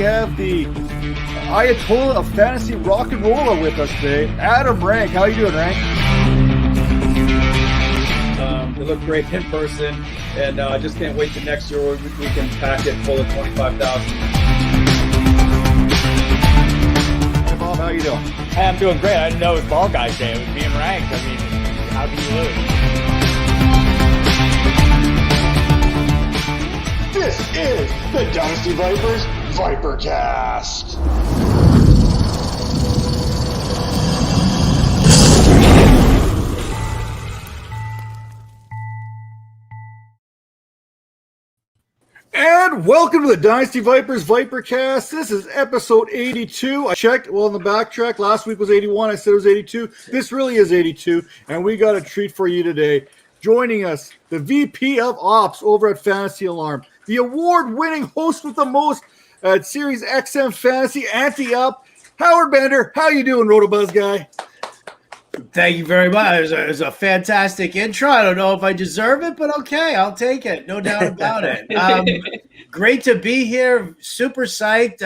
have the Ayatollah of fantasy rock and roller with us today, Adam Rank. How you doing, Rank? They look great in person, and I just can't wait till next year where we can pack it full of 25,000. Hey, Bob, how you doing? Hey, I'm doing great. I didn't know it was Ball Guys Day. It was being ranked. I mean, how can you lose? This is the Dynasty Vipers ViperCast. And welcome to the Dynasty Vipers ViperCast. This is episode 82. I checked, well, in the backtrack, last week was 81. I said it was 82. This really is 82, and we got a treat for you today. Joining us, the VP of Ops over at Fantasy Alarm, the award-winning host with the most at Series XM Fantasy, Anti-Up, Howard Bender. How you doing, Rotobuzz guy? Thank you very much. It was a fantastic intro. I don't know if I deserve it, but okay, I'll take it. No doubt about it. Great to be here. Super psyched.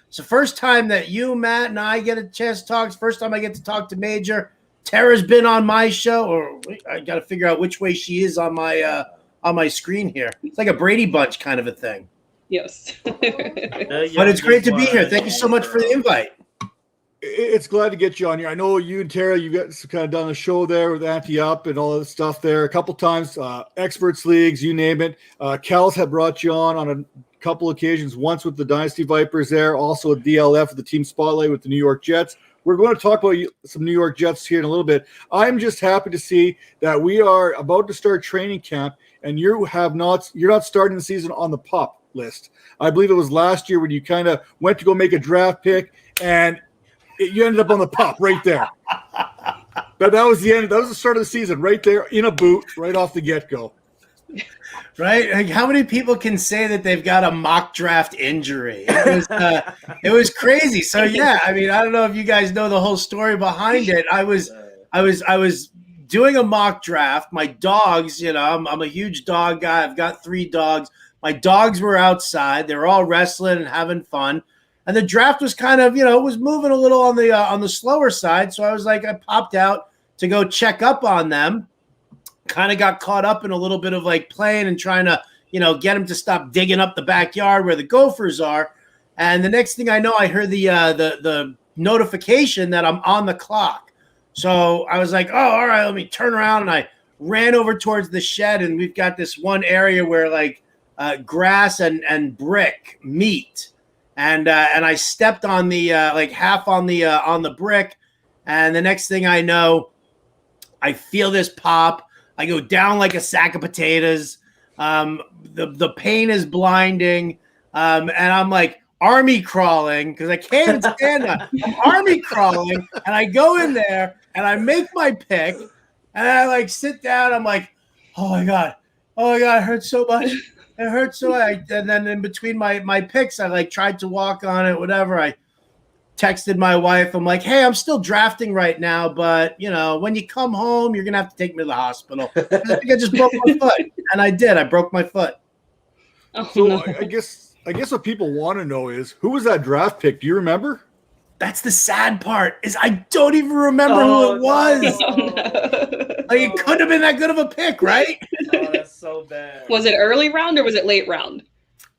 It's the first time that you, Matt, and I get a chance to talk. It's the first time I get to talk to Major. Tera's been on my show, or I got to figure out which way she is on my screen here. It's like a Brady Bunch kind of a thing. Yes. But it's great to be here. Thank you so much for the invite. It's glad to get you on here. I know you and Tera, you got kind of done a show there with Anti-Up and all that stuff there a couple times, experts leagues, you name it. Cal's had brought you on a couple occasions, once with the Dynasty Vipers there, also at DLF with the Team Spotlight with the New York Jets. We're going to talk about some New York Jets here in a little bit. I'm just happy to see that we are about to start training camp, and you're not starting the season on the PUP list. I believe it was last year when you kind of went to go make a draft pick, and you ended up on the PUP right there. But that was the end. That was the start of the season right there in a boot right off the get-go. Right? Like, how many people can say that they've got a mock draft injury? It was crazy. So yeah, I mean, I don't know if you guys know the whole story behind it. I was doing a mock draft. My dogs, I'm a huge dog guy. I've got 3 dogs. My dogs were outside. They were all wrestling and having fun. And the draft was kind of, was moving a little on the slower side. So I was like, I popped out to go check up on them. Kind of got caught up in a little bit of like playing and trying to, get them to stop digging up the backyard where the Gophers are. And the next thing I know, I heard the notification that I'm on the clock. So I was like, oh, all right, let me turn around. And I ran over towards the shed, and we've got this one area where like grass and brick meet. And I stepped on the half on the brick, and the next thing I know, I feel this pop. I go down like a sack of potatoes. The pain is blinding, and I'm like army crawling because I can't even stand up. I'm army crawling, and I go in there and I make my pick, and I like sit down. I'm like, oh my god, it hurts so much. It hurts so much. And then in between my picks, I like tried to walk on it, whatever. I texted my wife. I'm like, hey, I'm still drafting right now, but when you come home, you're gonna have to take me to the hospital. I think I just broke my foot, and I did. I broke my foot. Oh, So no. I guess what people want to know is, who was that draft pick? Do you remember? That's the sad part, is I don't even remember who it was. No. Like, it couldn't have been that good of a pick, right? Oh, that's so bad. Was it early round or was it late round?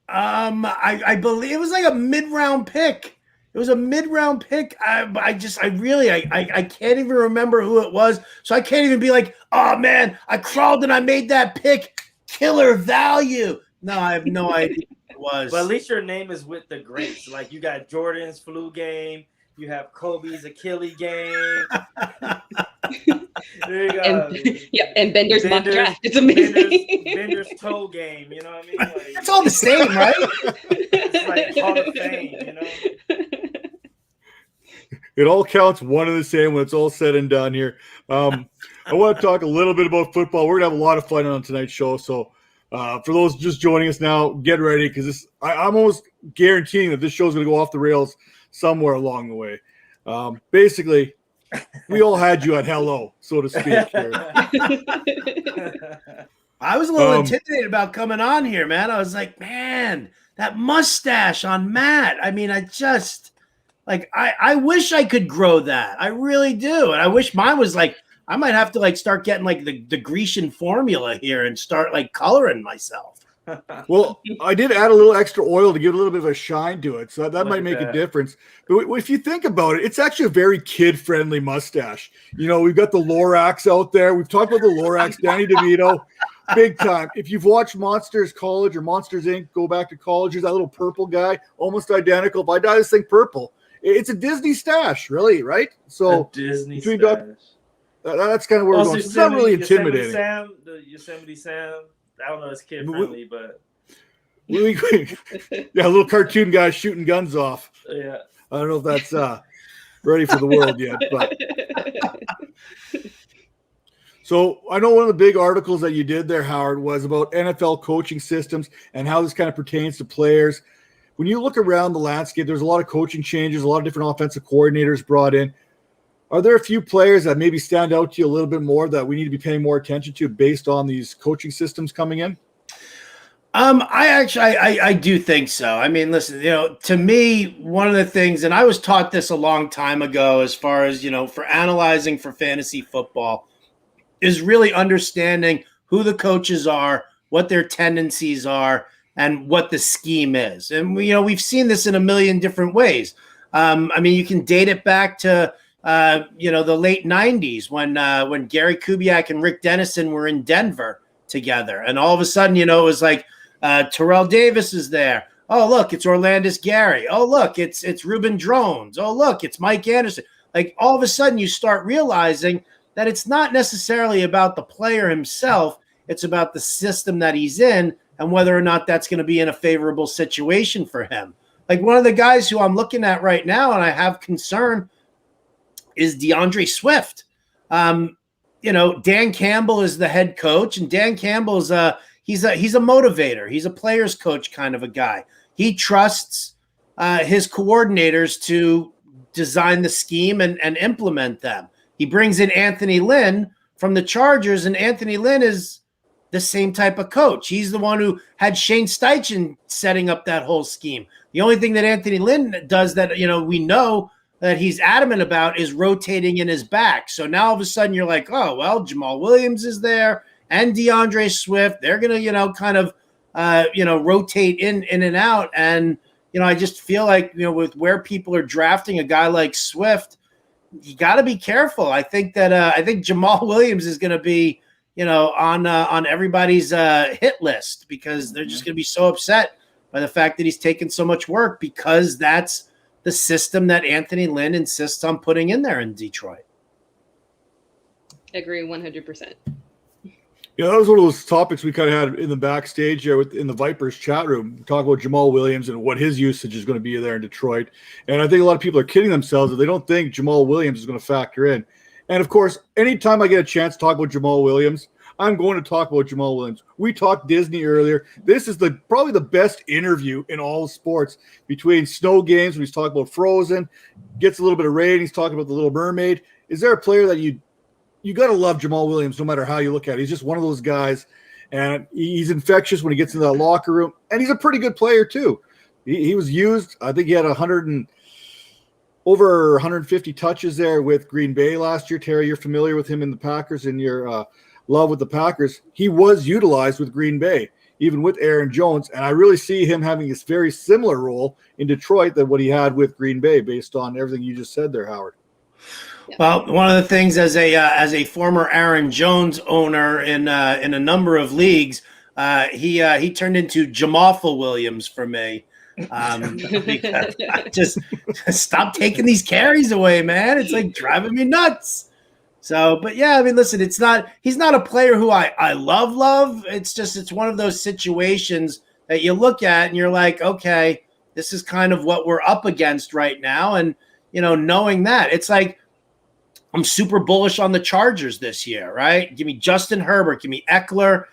I believe it was like a mid-round pick. It was a mid-round pick. I can't even remember who it was. So I can't even be like, oh man, I crawled and I made that pick. Killer value. No, I have no idea who it was. But at least your name is with the greats. Like, you got Jordan's flu game. You have Kobe's Achilles game. There you go. And Bender's mock draft. It's amazing. Bender's toe game. You know what I mean? Like, It's all the same, right? it's like Hall of Fame. It all counts one and the same when it's all said and done here. I want to talk a little bit about football. We're going to have a lot of fun on tonight's show. So for those just joining us now, get ready, because I'm almost guaranteeing that this show is going to go off the rails somewhere along the way. Basically, we all had you at hello, so to speak. I was a little intimidated about coming on here, man. I was like, man, that mustache on Matt. I mean, I just like I wish I could grow that. I really do. And I wish mine was like, I might have to like start getting like the Grecian formula here and start like coloring myself. Well, I did add a little extra oil to give a little bit of a shine to it, so that might make a difference. But if you think about it, it's actually a very kid-friendly mustache. You know, we've got the Lorax out there. We've talked about the Lorax, Danny DeVito, big time. If you've watched Monsters College or Monsters Inc., go back to college. There's that little purple guy, almost identical. If I dye this thing purple, it's a Disney stash, really, right? So a Disney stash. That's kind of where we're going. It's not really intimidating. Yosemite Sam. I don't know, it's kid friendly, but yeah, a little cartoon guy shooting guns off. Yeah, I don't know if that's ready for the world yet, but so I know one of the big articles that you did there, Howard, was about NFL coaching systems and how this kind of pertains to players. When you look around the landscape, there's a lot of coaching changes, a lot of different offensive coordinators brought in. Are there a few players that maybe stand out to you a little bit more that we need to be paying more attention to based on these coaching systems coming in? I do think so. I mean, listen, you know, to me, one of the things, and I was taught this a long time ago, as far as, you know, for analyzing for fantasy football, is really understanding who the coaches are, what their tendencies are, and what the scheme is. And you know, we've seen this in a million different ways. I mean, you can date it back to you know, the late 90s when Gary Kubiak and Rick Dennison were in Denver together. And all of a sudden, you know, it was like Terrell Davis is there. Oh, look, it's Orlandis Gary. Oh, look, it's Reuben Drones. Oh, look, it's Mike Anderson. Like all of a sudden you start realizing that it's not necessarily about the player himself. It's about the system that he's in and whether or not that's going to be in a favorable situation for him. Like one of the guys who I'm looking at right now and I have concern is Deandre Swift. You know, Dan Campbell is the head coach, and Dan Campbell is he's a motivator. He's a player's coach kind of a guy. He trusts his coordinators to design the scheme and implement them. He brings in Anthony Lynn from the Chargers, and Anthony Lynn is the same type of coach. He's the one who had Shane Steichen setting up that whole scheme. The only thing that Anthony Lynn does that, you know, we know that he's adamant about is rotating in his back. So now all of a sudden you're like, oh, well, Jamal Williams is there and DeAndre Swift. They're going to, you know, kind of, you know, rotate in and out. And, you know, I just feel like, you know, with where people are drafting a guy like Swift, you got to be careful. I think that I think Jamal Williams is going to be, you know, on everybody's hit list because they're just going to be so upset by the fact that he's taken so much work because that's the system that Anthony Lynn insists on putting in there in Detroit. Agree 100%. Yeah, that was one of those topics we kind of had in the backstage there in the Vipers chat room. We talk about Jamal Williams and what his usage is going to be there in Detroit. And I think a lot of people are kidding themselves if they don't think Jamal Williams is going to factor in. And, of course, anytime I get a chance to talk about Jamal Williams, I'm going to talk about Jamal Williams. We talked Disney earlier. This is probably the best interview in all sports between Snow Games when he's talking about Frozen, gets a little bit of rain, he's talking about The Little Mermaid. Is there a player that you got to love Jamal Williams no matter how you look at it? He's just one of those guys, and he's infectious when he gets into that locker room, and he's a pretty good player too. He was used. I think he had over 150 touches there with Green Bay last year. Tera, you're familiar with him in the Packers and your love with the Packers. He was utilized with Green Bay, even with Aaron Jones, and I really see him having a very similar role in Detroit than what he had with Green Bay based on everything you just said there, Howard. Well, one of the things as a former Aaron Jones owner in a number of leagues, he turned into Jamal Williams for me. Because just stop taking these carries away, man. It's like driving me nuts. So, but yeah, I mean, listen, he's not a player who I love. It's one of those situations that you look at and you're like, okay, this is kind of what we're up against right now. And, you know, knowing that it's like, I'm super bullish on the Chargers this year, right? Give me Justin Herbert, give me Eckler,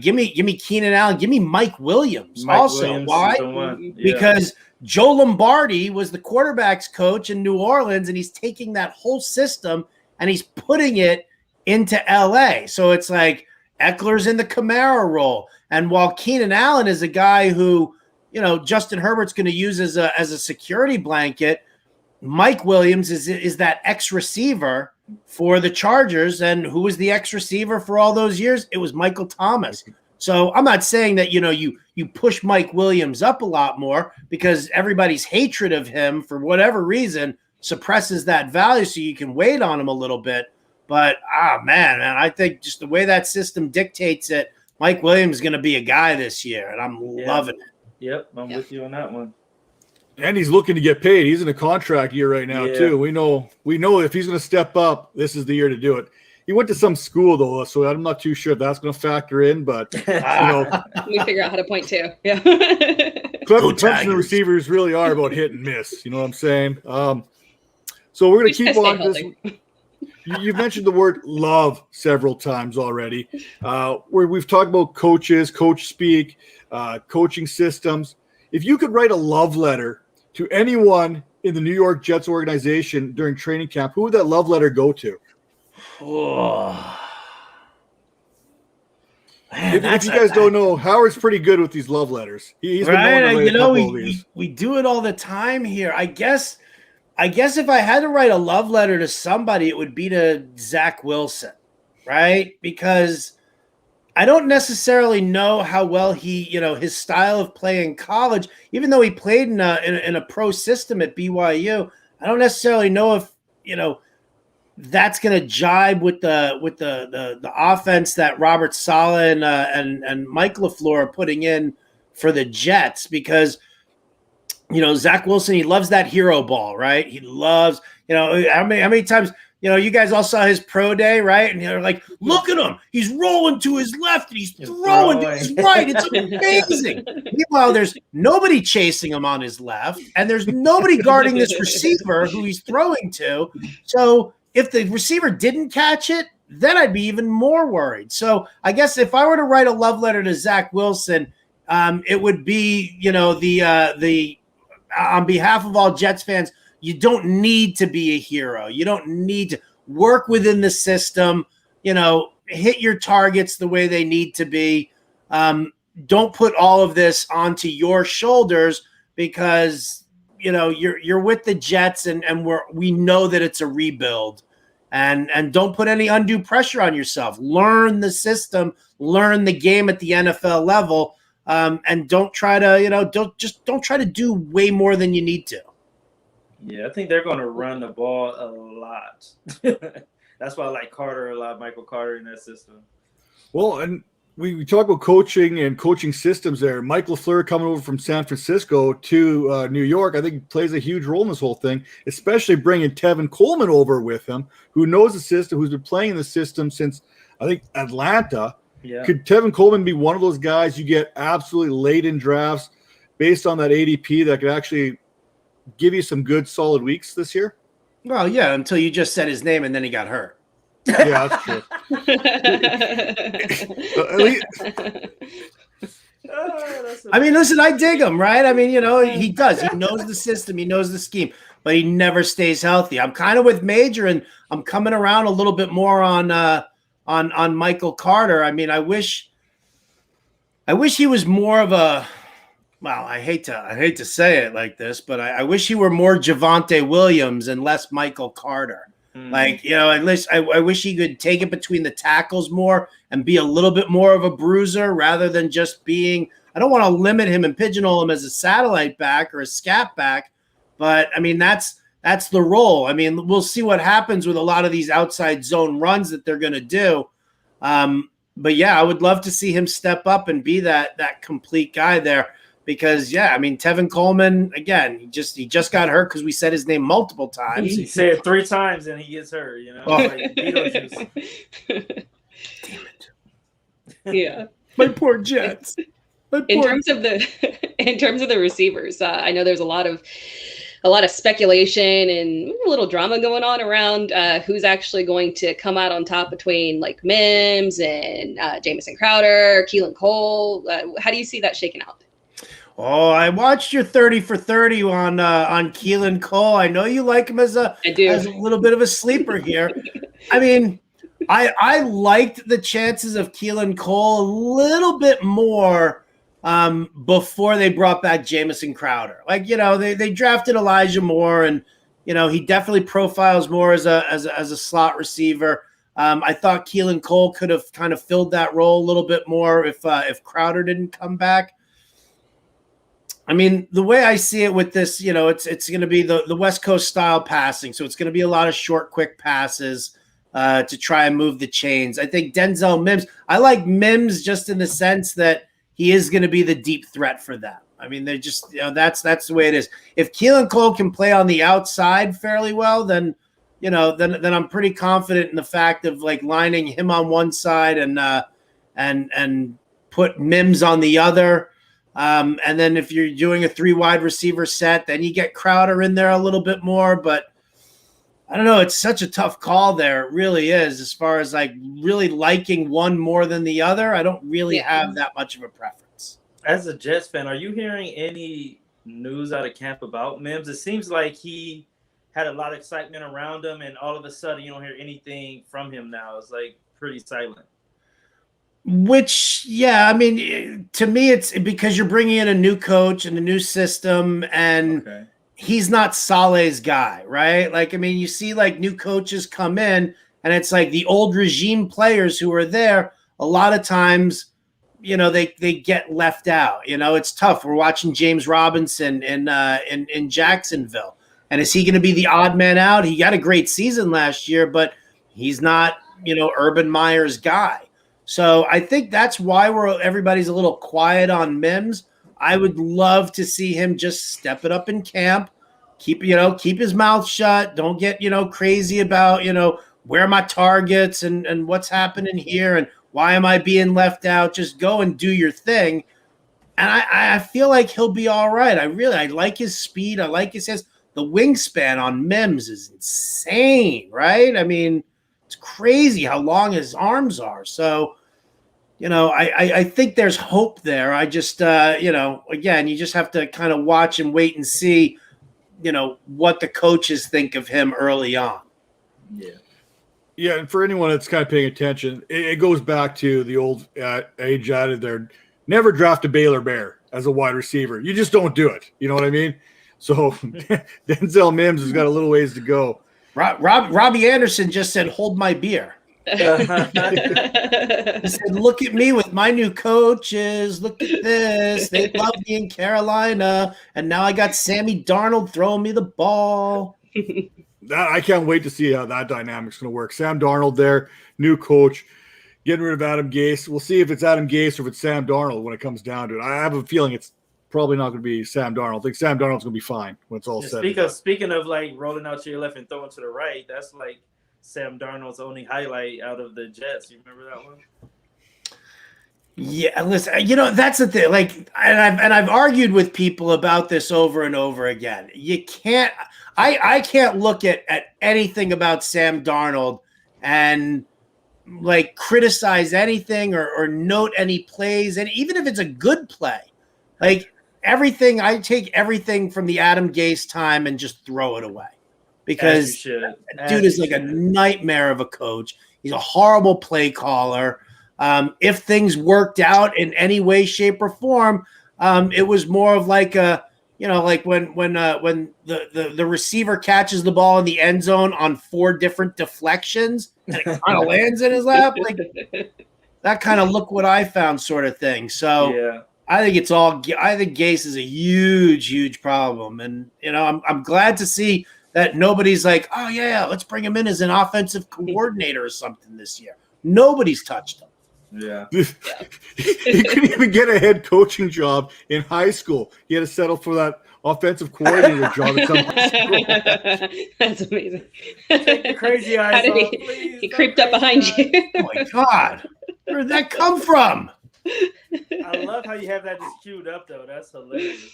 give me Keenan Allen, give me Mike Williams. Why? Yeah. Because Joe Lombardi was the quarterback's coach in New Orleans, and he's taking that whole system and he's putting it into LA. So it's like Eckler's in the Kamara role. And while Keenan Allen is a guy who, Justin Herbert's going to use as a security blanket. Mike Williams is that X receiver for the Chargers. And who was the X receiver for all those years? It was Michael Thomas. So I'm not saying that, you push Mike Williams up a lot more, because everybody's hatred of him for whatever reason suppresses that value, so you can wait on him a little bit. But, man, I think just the way that system dictates it, Mike Williams is going to be a guy this year, and I'm loving it. Yep, I'm with you on that one. And he's looking to get paid. He's in a contract year right now, too. We know if he's going to step up, this is the year to do it. He went to some school, though, so I'm not too sure if that's going to factor in, but, we figure out how to point to. Yeah. Clemson receivers really are about hit and miss. You know what I'm saying? So we're going to keep on this. You've mentioned the word love several times already, where we've talked about coaches, coach speak, coaching systems. If you could write a love letter to anyone in the New York Jets organization during training camp, who would that love letter go to? Oh. Man, if you guys don't know, Howard's pretty good with these love letters. He's right. Been known to write a couple of these. We do it all the time here. I guess if I had to write a love letter to somebody, it would be to Zach Wilson, right? Because I don't necessarily know how well he, his style of play in college, even though he played in a pro system at BYU, I don't necessarily know if, that's going to jibe with the offense that Robert Saleh and Mike LaFleur are putting in for the Jets, because Zach Wilson, he loves that hero ball, right? He loves, how many times, you guys all saw his pro day, right? And you're like, look at him. He's rolling to his left and he's throwing to his right. It's amazing. Meanwhile, there's nobody chasing him on his left, and there's nobody guarding this receiver who he's throwing to. So if the receiver didn't catch it, then I'd be even more worried. So I guess if I were to write a love letter to Zach Wilson, it would be, the on behalf of all Jets fans, you don't need to be a hero. You don't need to work within the system, hit your targets the way they need to be. Don't put all of this onto your shoulders, because, you're with the Jets and we know that it's a rebuild. And don't put any undue pressure on yourself. Learn the system, learn the game at the NFL level, and don't try to, don't try to do way more than you need to. Yeah, I think they're going to run the ball a lot. That's why I like Carter a lot, Michael Carter in that system. Well, and we talk about coaching and coaching systems there. Mike LaFleur coming over from San Francisco to New York, I think plays a huge role in this whole thing, especially bringing Tevin Coleman over with him, who knows the system, who's been playing in the system since, I think, Atlanta. Yeah. Could Tevin Coleman be one of those guys you get absolutely late in drafts based on that ADP that could actually give you some good, solid weeks this year? Well, yeah, until you just said his name and then he got hurt. Yeah, that's true. I mean, listen, I dig him, right? I mean, he does. He knows the system. He knows the scheme, but he never stays healthy. I'm kind of with Major, and I'm coming around a little bit more on Michael Carter. I mean, I wish he was more of a, well, I hate to say it like this, but I wish he were more Javonte Williams and less Michael Carter. Like, at least I wish he could take it between the tackles more and be a little bit more of a bruiser rather than just being, I don't want to limit him and pigeonhole him as a satellite back or a scat back, but I mean, that's the role. I mean, we'll see what happens with a lot of these outside zone runs that they're going to do. But yeah, I would love to see him step up and be that complete guy there. Because, yeah, I mean, Tevin Coleman, again, he just got hurt because we said his name multiple times. He said it 3 times and he gets hurt, like Beetlejuice. Damn it. Yeah. My poor Jets. In terms of the receivers, I know there's a lot of speculation and a little drama going on around who's actually going to come out on top between like Mims and Jamison Crowder, Keelan Cole. How do you see that shaking out? Oh, I watched your 30 for 30 on Keelan Cole. I know you like him as a little bit of a sleeper here. I mean, I liked the chances of Keelan Cole a little bit more before they brought back Jamison Crowder. Like, they drafted Elijah Moore, and he definitely profiles more as a slot receiver. I thought Keelan Cole could have kind of filled that role a little bit more if Crowder didn't come back. I mean, the way I see it with this, it's going to be the West Coast style passing. So it's going to be a lot of short, quick passes to try and move the chains. I think Denzel Mims, I like Mims just in the sense that he is going to be the deep threat for them. I mean, they're just, that's the way it is. If Keelan Cole can play on the outside fairly well, then I'm pretty confident in the fact of like lining him on one side and put Mims on the other. And then if you're doing a 3 wide receiver set, then you get Crowder in there a little bit more. But I don't know. It's such a tough call there. It really is. As far as like really liking one more than the other, I don't really have that much of a preference. As a Jets fan, are you hearing any news out of camp about Mims? It seems like he had a lot of excitement around him, and all of a sudden you don't hear anything from him now. It's like pretty silent. Which, yeah, I mean, to me, it's because you're bringing in a new coach and a new system, and he's not Saleh's guy, right? Like, I mean, you see like new coaches come in, and it's like the old regime players who are there, a lot of times, they get left out. It's tough. We're watching James Robinson in Jacksonville. And is he going to be the odd man out? He got a great season last year, but he's not, Urban Meyer's guy. So I think that's why everybody's a little quiet on Mims. I would love to see him just step it up in camp, keep his mouth shut. Don't get, crazy about, where are my targets and what's happening here and why am I being left out? Just go and do your thing. And I feel like he'll be all right. I like his speed. I like his hands. The wingspan on Mims is insane, right? I mean, it's crazy how long his arms are. So, I think there's hope there. I just, again, you just have to kind of watch and wait and see, what the coaches think of him early on. Yeah. Yeah, and for anyone that's kind of paying attention, it goes back to the old age added there. Never draft a Baylor Bear as a wide receiver. You just don't do it. You know what I mean? So Denzel Mims has got a little ways to go. Robbie Anderson just said, "Hold my beer." He said, "Look at me with my new coaches. Look at this. They love me in Carolina, and now I got Sammy Darnold throwing me the ball." I can't wait to see how that dynamic's going to work. Sam Darnold there, new coach, getting rid of Adam Gase. We'll see if it's Adam Gase or if it's Sam Darnold when it comes down to it. I have a feeling it's probably not going to be Sam Darnold. I think Sam Darnold's going to be fine when it's all said. Speaking of like rolling out to your left and throwing to the right, that's like Sam Darnold's only highlight out of the Jets. You remember that one? Yeah, listen, that's the thing. Like, and I've argued with people about this over and over again. You can't. I can't look at anything about Sam Darnold and like criticize anything or note any plays, and even if it's a good play, like everything, I take everything from the Adam Gase time and just throw it away because dude is like a nightmare of a coach. He's a horrible play caller. If things worked out in any way, shape, or form, it was more of like a, like when the receiver catches the ball in the end zone on 4 different deflections and it kind of lands in his lap, like that kind of look what I found sort of thing. So yeah. I think Gase is a huge, huge problem, and I'm glad to see that nobody's like, oh yeah, let's bring him in as an offensive coordinator or something this year. Nobody's touched him. Yeah. He couldn't even get a head coaching job in high school. He had to settle for that offensive coordinator job at some high school. That's amazing. Take the crazy eyes off, please. He creeped up behind you. Oh my God. Where did that come from? I love how you have that just queued up though. That's hilarious.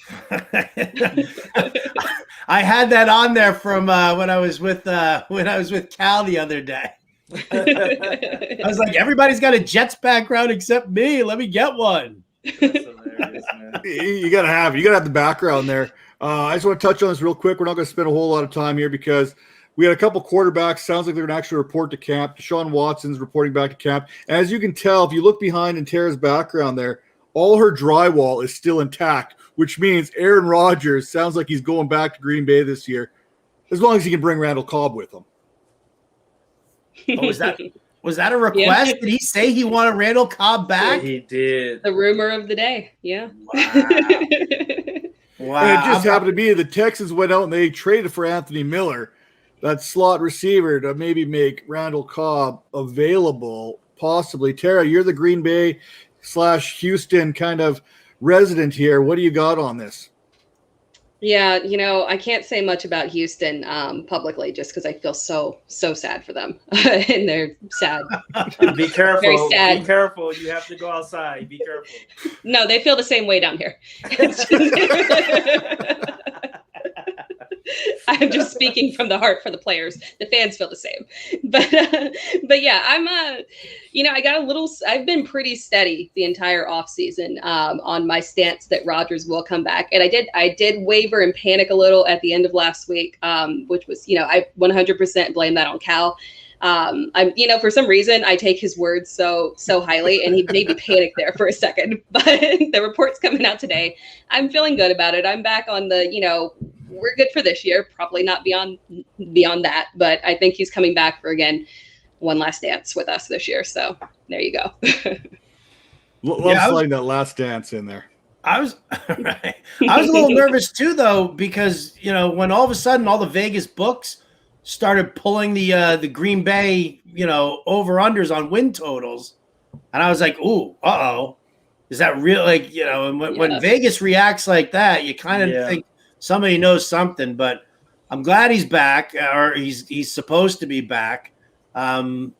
I had that on there from when I was with Cal the other day. I was like, everybody's got a Jets background except me. Let me get one. That's hilarious, man. You gotta have the background there. I just want to touch on this real quick. We're not going to spend a whole lot of time here because we had a couple quarterbacks. Sounds like they're going to actually report to camp. Deshaun Watson's reporting back to camp. As you can tell, if you look behind in Tera's background there, all her drywall is still intact, which means Aaron Rodgers sounds like he's going back to Green Bay this year, as long as he can bring Randall Cobb with him. Oh, was that a request? Yeah. Did he say he wanted Randall Cobb back? Yeah, he did. The rumor of the day. Yeah. Wow. And it just happened to be the Texans went out and they traded for Anthony Miller, that slot receiver, to maybe make Randall Cobb available, possibly. Tera, you're the Green Bay / Houston kind of resident here. What do you got on this? Yeah, I can't say much about Houston publicly just because I feel so sad for them. And they're sad. Be careful. Very sad. Be careful. You have to go outside. Be careful. No, they feel the same way down here. I'm just speaking from the heart for the players. The fans feel the same. But yeah, I'm I've been pretty steady the entire offseason on my stance that Rodgers will come back. And I did waver and panic a little at the end of last week, which was, I 100% blame that on Cal. For some reason I take his words so highly, and he made me panic there for a second, but the report's coming out today. I'm feeling good about it. I'm back on the, we're good for this year, probably not beyond that, but I think he's coming back for, again, one last dance with us this year. So there you go. Love sliding that last dance in there. I was a little nervous too, though, because, when all of a sudden all the Vegas books started pulling the Green Bay, over-unders on win totals. And I was like, ooh, uh-oh. Is that real? Like, and when Vegas reacts like that, you kind of think somebody knows something. But I'm glad he's back, or he's supposed to be back. Listen,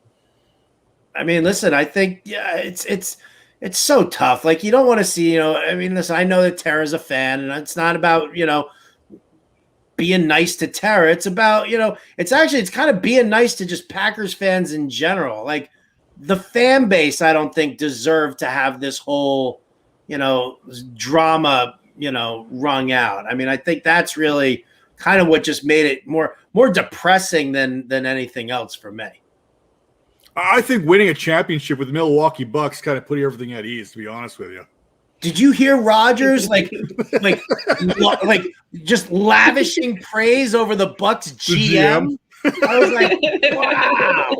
I think, it's so tough. Like, you don't want to see, listen, I know that Tera's a fan, and it's not about, being nice to Tera. It's about, it's kind of being nice to just Packers fans in general. Like, the fan base, I don't think deserved to have this whole, drama, wrung out. I think that's really kind of what just made it more depressing than anything else for me. I think winning a championship with the Milwaukee Bucks kind of put everything at ease, to be honest with you. Did you hear Rodgers like just lavishing praise over the Bucks GM? I was like, wow.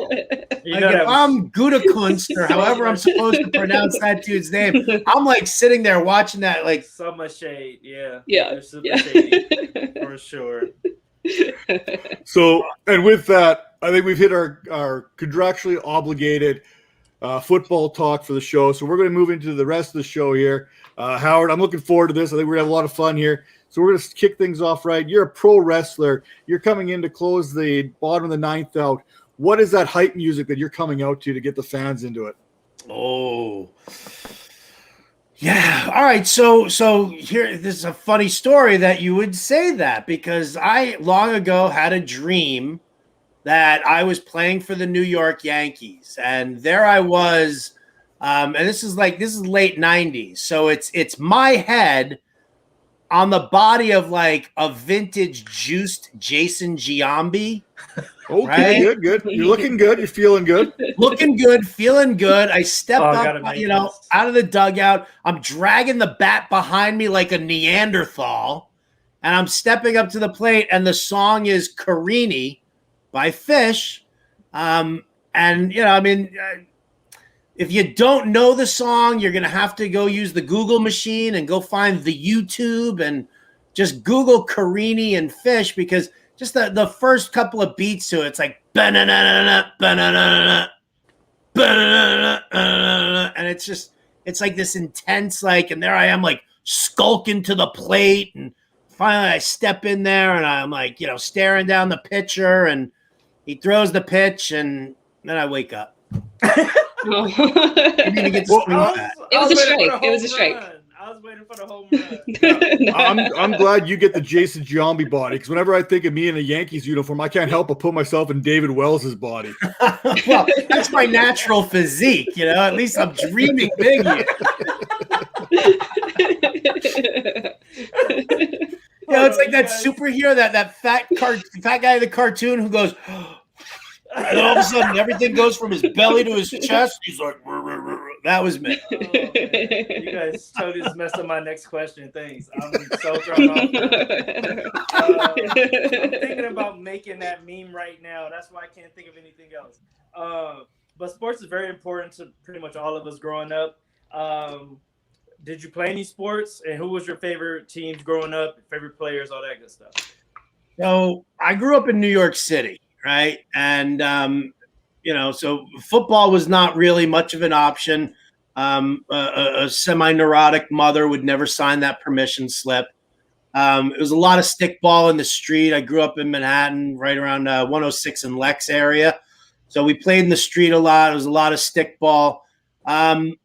If I'm Gutekunst, or however I'm supposed to pronounce that dude's name, I'm like sitting there watching that, like, so much shade. Yeah. Yeah. Shady, for sure. So, and with that, I think we've hit our contractually obligated football talk for the show. So we're going to move into the rest of the show here. Howard, I'm looking forward to this. I think we're going to have a lot of fun here. So we're going to kick things off right. You're a pro wrestler. You're coming in to close the bottom of the ninth out. What is that hype music that you're coming out to get the fans into it? Oh, yeah. All right. So here, this is a funny story that you would say that, because I long ago had a dream that I was playing for the New York Yankees, and there I was. And this is late 90s. So it's my head on the body of like a vintage juiced Jason Giambi. Okay, right? Good. You're looking good. You're feeling good. Looking good, feeling good. I step up, out of the dugout. I'm dragging the bat behind me like a Neanderthal, and I'm stepping up to the plate, and the song is Carini by Fish. If you don't know the song, you're going to have to go use the Google machine and go find the YouTube and just Google Carini and Fish, because just the first couple of beats to it, it's like, and it's like this intense, like, and there I am, like, skulking to the plate, and finally I step in there, and I'm like, staring down the pitcher, and he throws the pitch, and then I wake up. Didn't even get to scream that. It was a strike. It was a strike. I was waiting for the home run. I'm glad you get the Jason Giambi body, because whenever I think of me in a Yankees uniform, I can't help but put myself in David Wells' body. Well, that's my natural physique, At least I'm dreaming big here. It's like that superhero, that fat guy in the cartoon who goes, and all of a sudden everything goes from his belly to his chest. He's like, That was me. Oh, man. You guys totally just messed up my next question. Thanks. I'm so thrown off now. I'm thinking about making that meme right now. That's why I can't think of anything else. But sports is very important to pretty much all of us growing up. Did you play any sports? And who was your favorite teams growing up? Favorite players, all that good stuff? So I grew up in New York City, right? And, so football was not really much of an option. A semi-neurotic mother would never sign that permission slip. It was a lot of stickball in the street. I grew up in Manhattan, right around 106 and Lex area. So we played in the street a lot. It was a lot of stickball. I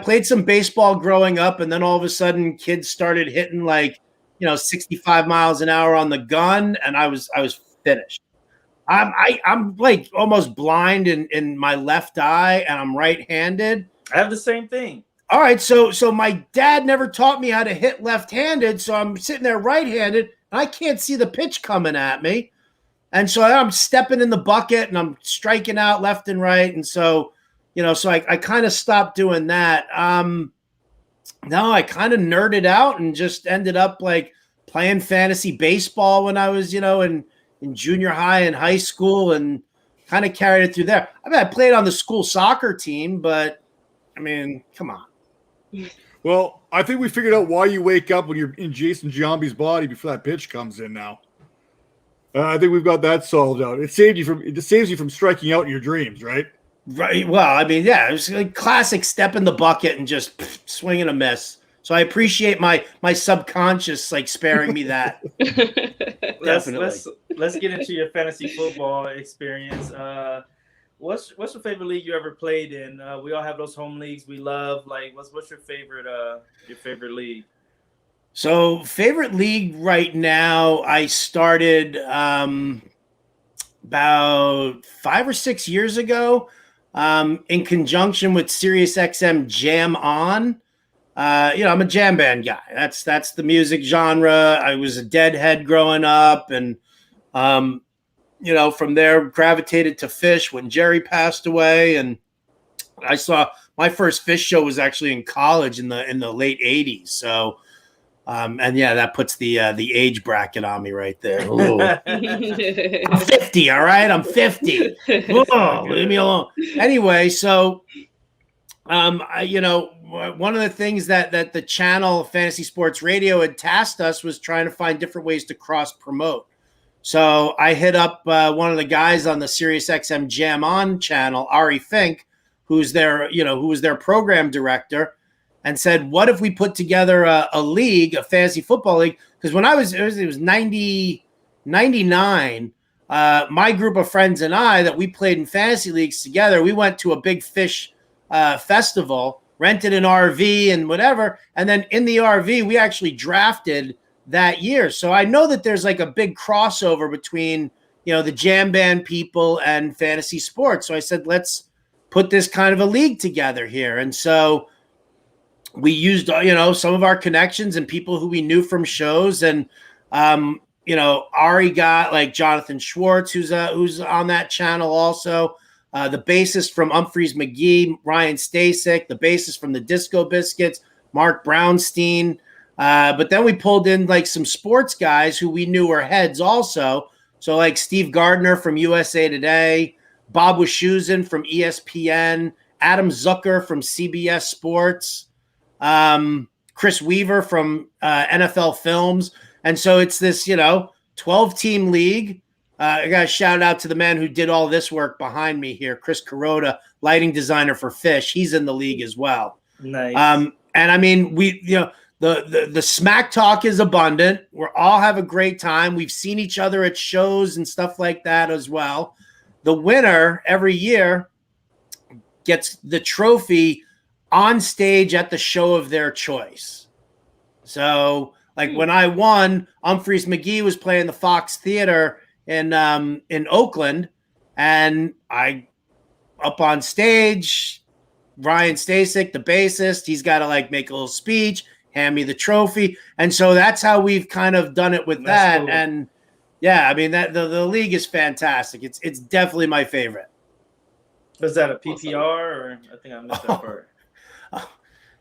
played some baseball growing up, and then all of a sudden kids started hitting 65 miles an hour on the gun, and I was finished. I'm like almost blind in my left eye, and I'm right-handed. I have the same thing. All right, so my dad never taught me how to hit left-handed, so I'm sitting there right-handed, and I can't see the pitch coming at me. And so I'm stepping in the bucket, and I'm striking out left and right, and so I kind of stopped doing that. No, I kind of nerded out and just ended up like playing fantasy baseball when I was, in junior high and high school, and kind of carried it through there. I mean, I played on the school soccer team, but I mean, come on. Well, I think we figured out why you wake up when you're in Jason Giambi's body before that pitch comes in now. I think we've got that solved out. It saves you from striking out in your dreams, right? Right. Well, I mean, yeah, it was a classic step in the bucket and just swing and a miss. So I appreciate my subconscious sparing me that. Let's get into your fantasy football experience. What's your favorite league you ever played in? We all have those home leagues we love. What's your favorite league? So favorite league right now, I started about 5 or 6 years ago in conjunction with SiriusXM Jam On. I'm a jam band guy. That's the music genre. I was a Deadhead growing up, and from there gravitated to Fish when Jerry passed away, and I saw my first Fish show was actually in college in the late 80s. So that puts the age bracket on me right there. I'm 50, all right? I'm 50. Whoa, leave me alone. Anyway, so one of the things that the channel Fantasy Sports Radio had tasked us was trying to find different ways to cross promote. So I hit up one of the guys on the SiriusXM Jam On channel, Ari Fink, who was their program director, and said, what if we put together a league, a fantasy football league? Because when it was 99, my group of friends and I that we played in fantasy leagues together, we went to a big Fish festival, rented an RV and whatever. And then in the RV, we actually drafted that year. So I know that there's a big crossover between, the jam band people and fantasy sports. So I said, let's put this kind of a league together here. And so we used, some of our connections and people who we knew from shows. And, Ari got Jonathan Schwartz, who's on that channel also. The bassist from Humphreys McGee, Ryan Stasek, the bassist from the Disco Biscuits, Mark Brownstein. But then we pulled in some sports guys who we knew were heads also. So Steve Gardner from USA Today, Bob Wischusen from ESPN, Adam Zucker from CBS Sports, Chris Weaver from NFL Films. And so it's this, 12-team league. I got to shout out to the man who did all this work behind me here, Chris Carota, lighting designer for Fish. He's in the league as well. Nice. And I mean, the smack talk is abundant. We all have a great time. We've seen each other at shows and stuff like that as well. The winner every year gets the trophy on stage at the show of their choice. So when I won, Humphreys McGee was playing the Fox Theater in Oakland, and I up on stage, Ryan Stasek, the bassist, he's got to make a little speech, hand me the trophy. And so that's how we've kind of done it with that. Cool. And yeah, I mean, that the league is fantastic. It's definitely my favorite. Was that a PPR or I think I missed that part?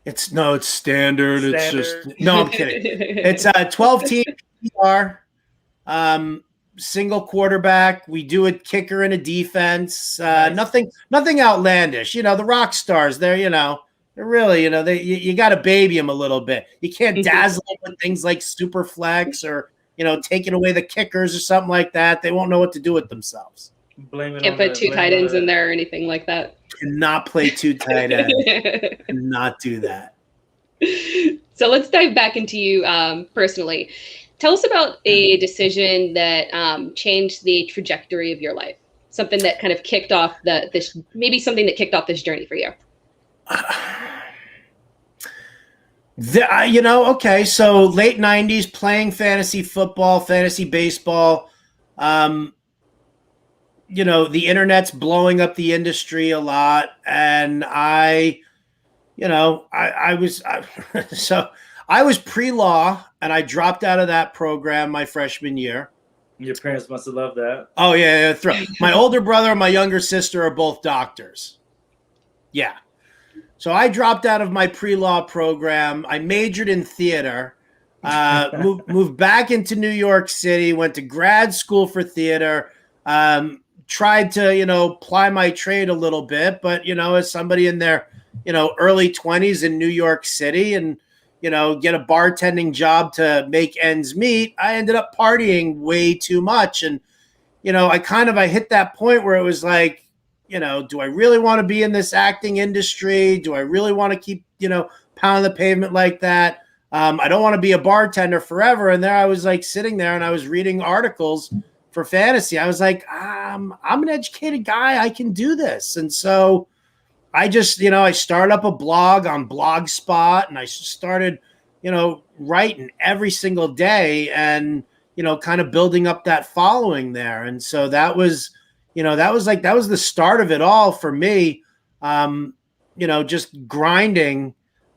It's standard. It's just Standard. no. I'm kidding. It's 12 team PR, single quarterback. We do a kicker and a defense. Nice. Nothing outlandish. You know, the rock stars. They're really you got to baby them a little bit. You can't dazzle them with things like super flex or taking away the kickers or something like that. They won't know what to do with themselves. Can't put two tight ends in there or anything like that. Cannot play two tight ends. Cannot do that. So let's dive back into you personally. Tell us about a decision that changed the trajectory of your life. Something that kind of kicked off this journey for you. Okay. So late 90s, playing fantasy football, fantasy baseball. The internet's blowing up the industry a lot. And I was pre-law and I dropped out of that program my freshman year. Your parents must have loved that. Oh yeah. My older brother and my younger sister are both doctors. Yeah. So I dropped out of my pre-law program. I majored in theater, moved back into New York City, went to grad school for theater, tried to, ply my trade a little bit, but, as somebody in their, early 20s in New York City and, get a bartending job to make ends meet, I ended up partying way too much. And, I hit that point where it was like, do I really want to be in this acting industry? Do I really want to keep, pounding the pavement like that? I don't want to be a bartender forever. And there I was like sitting there and I was reading articles for fantasy. I was like, I'm an educated guy. I can do this. And so I just, I started up a blog on Blogspot and I started, writing every single day and, kind of building up that following there. And so that was the start of it all for me. Just grinding,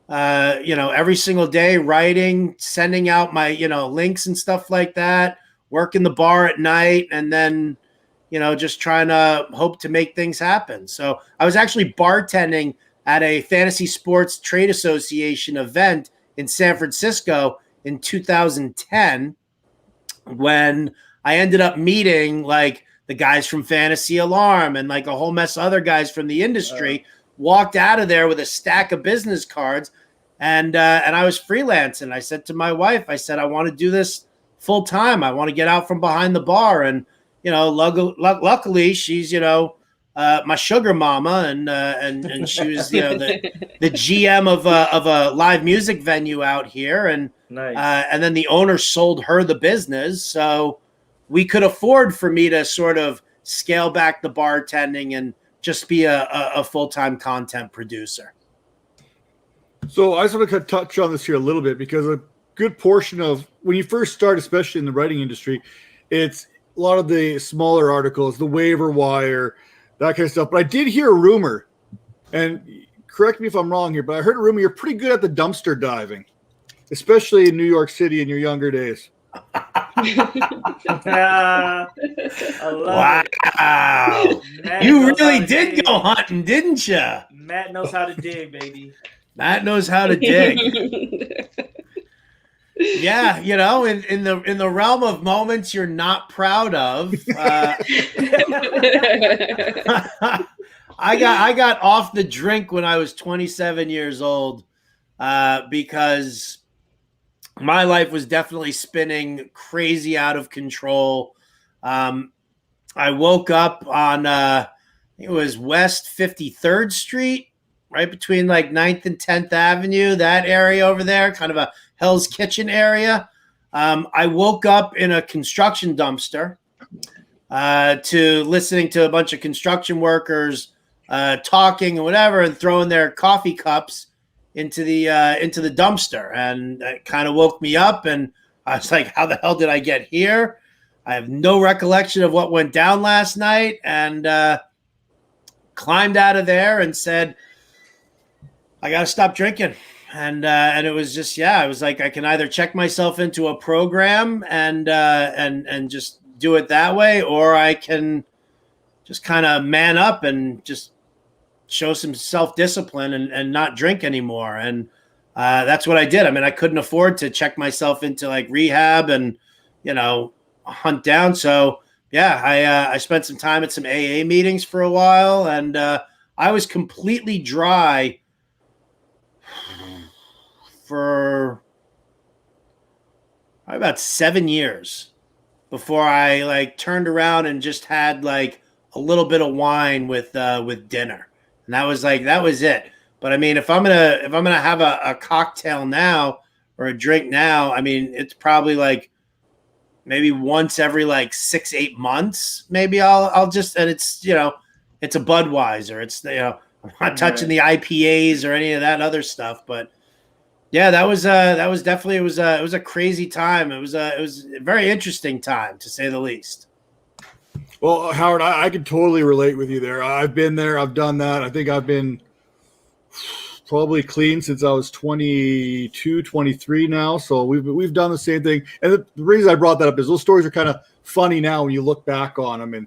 every single day, writing, sending out my, links and stuff like that, working the bar at night, and then, just trying to hope to make things happen. So I was actually bartending at a fantasy sports trade association event in San Francisco in 2010 when I ended up meeting like the guys from Fantasy Alarm and like a whole mess of other guys from the industry. Walked out of there with a stack of business cards and I was freelancing. I said to my wife, I said, I want to do this full time. I want to get out from behind the bar. And, luckily she's, my sugar mama and she was, the GM of a live music venue out here. And, Nice. And then the owner sold her the business. So we could afford for me to sort of scale back the bartending and just be a full-time content producer. So I just want to touch on this here a little bit because a good portion of when you first start, especially in the writing industry, it's a lot of the smaller articles, the waiver wire, that kind of stuff. But I did hear a rumor, and correct me if I'm wrong here, but I heard a rumor you're pretty good at the dumpster diving, especially in New York City in your younger days. I love Wow. it. You really did go hunting, didn't you? Matt knows how to dig, baby. Matt knows how to dig. Yeah, in the realm of moments you're not proud of. I got off the drink when I was 27 years old because my life was definitely spinning crazy out of control. I woke up on it was West 53rd Street, right between like 9th and 10th Avenue, that area over there, kind of a Hell's Kitchen area. I woke up in a construction dumpster to listening to a bunch of construction workers talking and whatever and throwing their coffee cups into the dumpster. And it kind of woke me up and I was like, how the hell did I get here? I have no recollection of what went down last night, and climbed out of there and said, I got to stop drinking. And it was just, I was like, I can either check myself into a program and just do it that way, or I can just kind of man up and just show some self-discipline and not drink anymore. And that's what I did. I mean, I couldn't afford to check myself into like rehab and, hunt down. So yeah, I spent some time at some AA meetings for a while, and I was completely dry for about 7 years before I like turned around and just had like a little bit of wine with dinner, and that was it. But I mean, if I'm gonna have a cocktail now or a drink now, I mean, it's probably like maybe once every like 6-8 months. Maybe I'll just, and it's it's a Budweiser. It's I'm not touching the IPAs or any of that other stuff, but. Yeah, that was definitely it was a crazy time. It was a very interesting time, to say the least. Well, Howard, I can totally relate with you there. I've been there. I've done that. I think I've been probably clean since I was 22, 23 now. So we've done the same thing. And the reason I brought that up is those stories are kind of funny now when you look back on them, and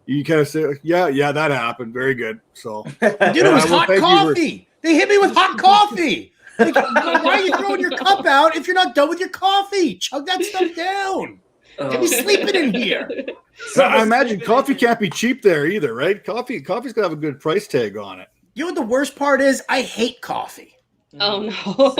you kind of say, yeah, that happened. Very good. So, dude, it was hot coffee. They hit me with hot coffee. Like, why are you throwing your cup out if you're not done with your coffee? Chug that stuff down. You'll be sleeping in here. So I imagine coffee can't be cheap there either, right? Coffee's got to have a good price tag on it. You know what the worst part is? I hate coffee. Oh no.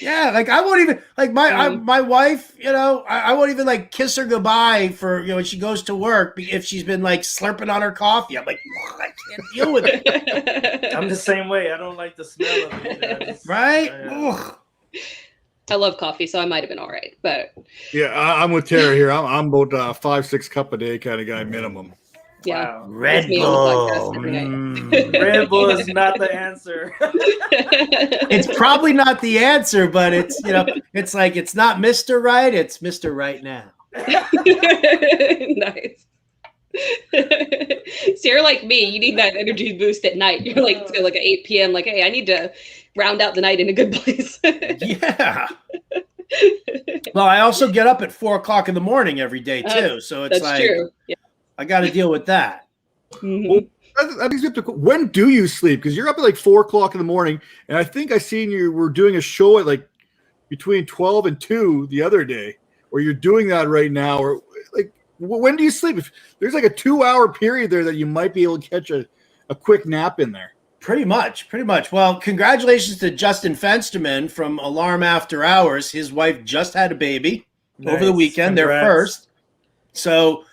Yeah, like I won't even like my wife. I won't even like kiss her goodbye for when she goes to work if she's been like slurping on her coffee. I'm like, I can't deal with it. I'm the same way. I don't like the smell of it. Right? I love coffee, so I might have been all right. But yeah, I'm with Tara here. I'm about 5-6 cup a day kind of guy minimum. yeah, Wow. Red me on the Bull. podcast every night. Red Bull is not the answer. It's probably not the answer, but it's it's like it's not Mr. Right, it's Mr. Right now. Nice. So you're like me. You need that energy boost at night. You're like at 8 p.m. Like, hey, I need to round out the night in a good place. Yeah. Well, I also get up at 4:00 in the morning every day too, so it's That's true. Yeah. I got to deal with that. Mm-hmm. Well, that brings me up to when do you sleep? Because you're up at like 4:00 in the morning, and I think I seen you were doing a show at like between 12 and 2 the other day, or you're doing that right now, or like when do you sleep? If there's like a 2-hour period there that you might be able to catch a quick nap in there. Pretty much. Well, congratulations to Justin Fensterman from Alarm After Hours. His wife just had a baby over the weekend. Congrats. They're first. So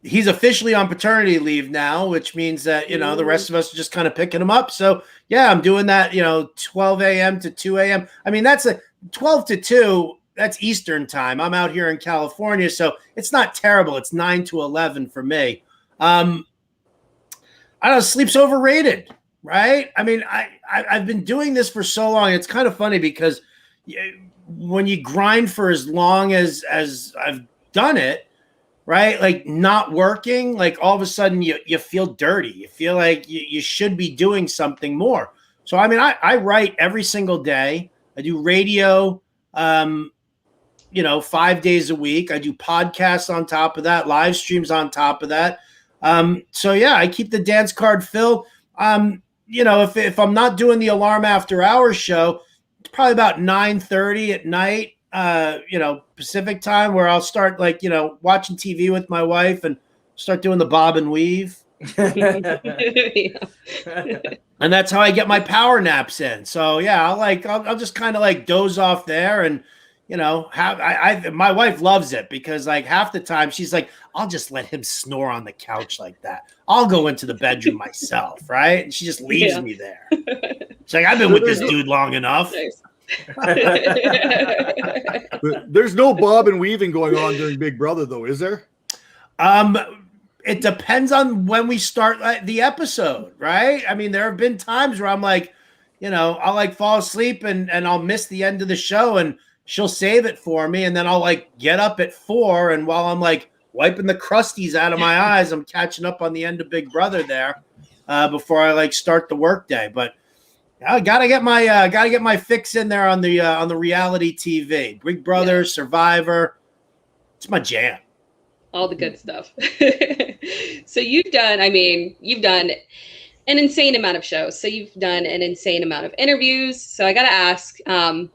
he's officially on paternity leave now, which means that, the rest of us are just kind of picking him up. So, yeah, I'm doing that, 12 a.m. to 2 a.m. I mean, that's 12 to 2. That's Eastern time. I'm out here in California, so it's not terrible. It's 9 to 11 for me. I don't know. Sleep's overrated, right? I mean, I've been doing this for so long. It's kind of funny because when you grind for as long as I've done it, right? Like not working, like all of a sudden you feel dirty. You feel like you should be doing something more. So, I mean, I write every single day. I do radio, 5 days a week. I do podcasts on top of that, live streams on top of that. So yeah, I keep the dance card filled. If I'm not doing the Alarm After Hours show, it's probably about 9:30 at night, Pacific time, where I'll start watching TV with my wife and start doing the bob and weave. And that's how I get my power naps in. So yeah, I'll just kind of doze off there, and my wife loves it because half the time she's like, I'll just let him snore on the couch like that. I'll go into the bedroom myself, right? And she just leaves me there. She's like, I've been with this dude long enough. There's no bob and weaving going on during Big Brother, though, is there? It depends on when we start the episode, right? I mean, there have been times where I'm I'll fall asleep and I'll miss the end of the show, and she'll save it for me, and then I'll get up at 4, and while I'm wiping the crusties out of my eyes, I'm catching up on the end of Big Brother there before I start the workday. But I gotta get my fix in there on the reality TV. Big Brother, Survivor, it's my jam. All the good stuff. So you've done an insane amount of shows. So you've done an insane amount of interviews. So I got to ask, and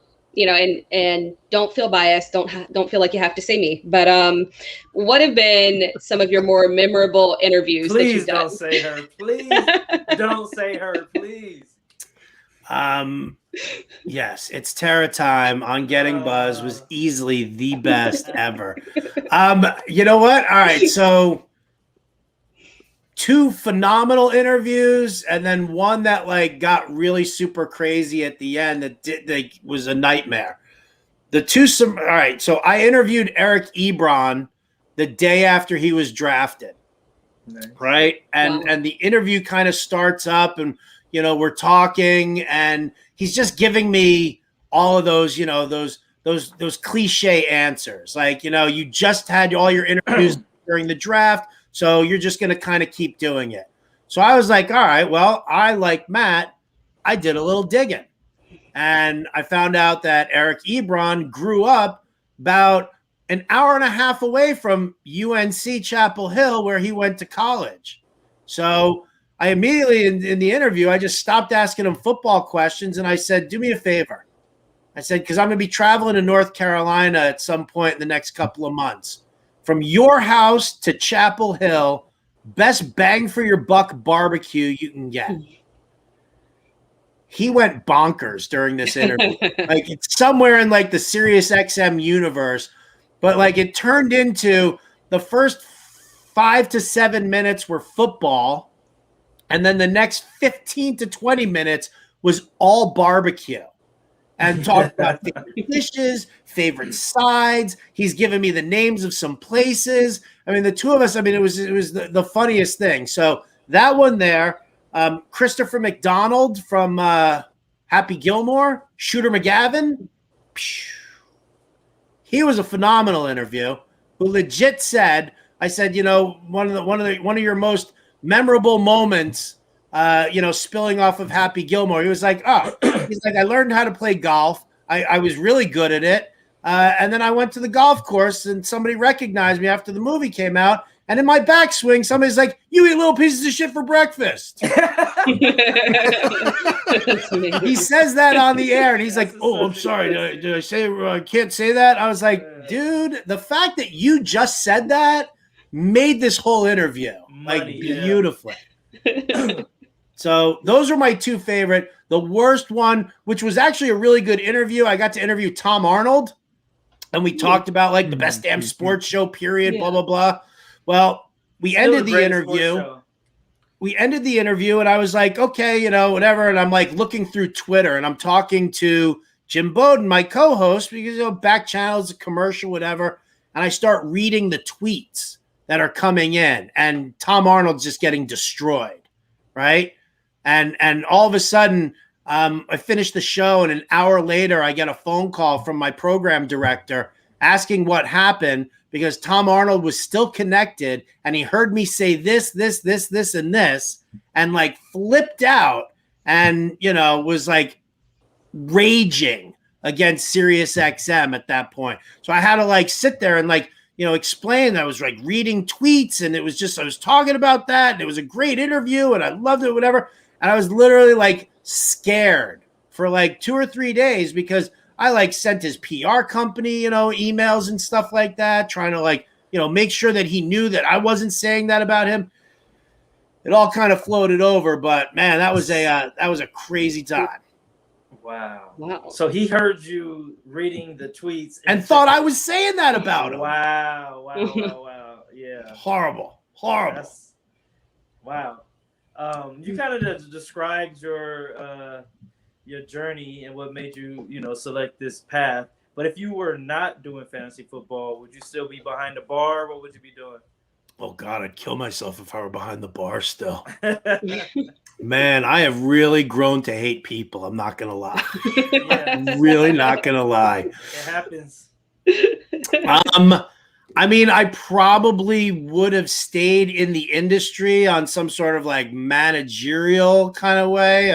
don't feel biased. Don't feel like you have to say me. But what have been some of your more memorable interviews that you've done? Please don't say her. Please don't say her. Please. Yes, it's Tera time on Getting Buzz was easily the best ever. You know what? All right, so 2 phenomenal interviews, and then one that like got really super crazy at the end that was a nightmare. All right, so I interviewed Eric Ebron the day after he was drafted. Nice. Right? And the interview kind of starts up, and we're talking, and he's just giving me all of those, those cliche answers. Like, you just had all your interviews during the draft, so you're just going to kind of keep doing it. So I was like, all right, well, I, like Matt, I did a little digging. And I found out that Eric Ebron grew up about an hour and a half away from UNC Chapel Hill, where he went to college. So I immediately, in the interview, I just stopped asking him football questions, and I said, do me a favor. I said, because I'm going to be traveling to North Carolina at some point in the next couple of months. From your house to Chapel Hill, best bang for your buck barbecue you can get. He went bonkers during this interview. Like, it's somewhere in like the Sirius XM universe, but like it turned into the first 5 to 7 minutes were football. And then the next 15 to 20 minutes was all barbecue and talked about favorite dishes, favorite sides. He's given me the names of some places. I mean, the two of us, it was the funniest thing. So that one there, Christopher McDonald from Happy Gilmore, Shooter McGavin. He was a phenomenal interview. Who legit said, I said, one of your most memorable moments, spilling off of Happy Gilmore. He was like, he's like, I learned how to play golf. I was really good at it. And then I went to the golf course, and somebody recognized me after the movie came out. And in my backswing, somebody's like, you eat little pieces of shit for breakfast. He says that on the air, and he's like, oh, I'm sorry. Did I say I can't say that? I was like, dude, the fact that you just said that made this whole interview beautifully. So those are my 2 favorite. The worst one, which was actually a really good interview, I got to interview Tom Arnold, and we talked about like the best damn sports show, period, blah, blah, blah. Well, we ended the interview. We ended the interview, and I was like, okay, whatever. And I'm like looking through Twitter, and I'm talking to Jim Bowden, my co-host, because back channels, a commercial, whatever. And I start reading the tweets that are coming in, and Tom Arnold's just getting destroyed, right? And all of a sudden, I finished the show, and an hour later, I get a phone call from my program director asking what happened, because Tom Arnold was still connected, and he heard me say this, and this, and like flipped out, and was like raging against Sirius XM at that point. So I had to like sit there and like explain that I was like reading tweets, and it was just I was talking about that, and it was a great interview, and I loved it, whatever. And I was literally like scared for like 2 or 3 days, because I like sent his PR company, emails and stuff like that, trying to like, make sure that he knew that I wasn't saying that about him. It all kind of floated over, but man, that was a crazy time. Wow. So he heard you reading the tweets and thought I was saying that about him. Wow. Yeah. Horrible. Wow. You kind of described your journey and what made you, select this path. But if you were not doing fantasy football, would you still be behind the bar? What would you be doing? Oh God, I'd kill myself if I were behind the bar still. Man, I have really grown to hate people. I'm not gonna lie. I'm really not gonna lie. It happens. I probably would have stayed in the industry on some sort of like managerial kind of way.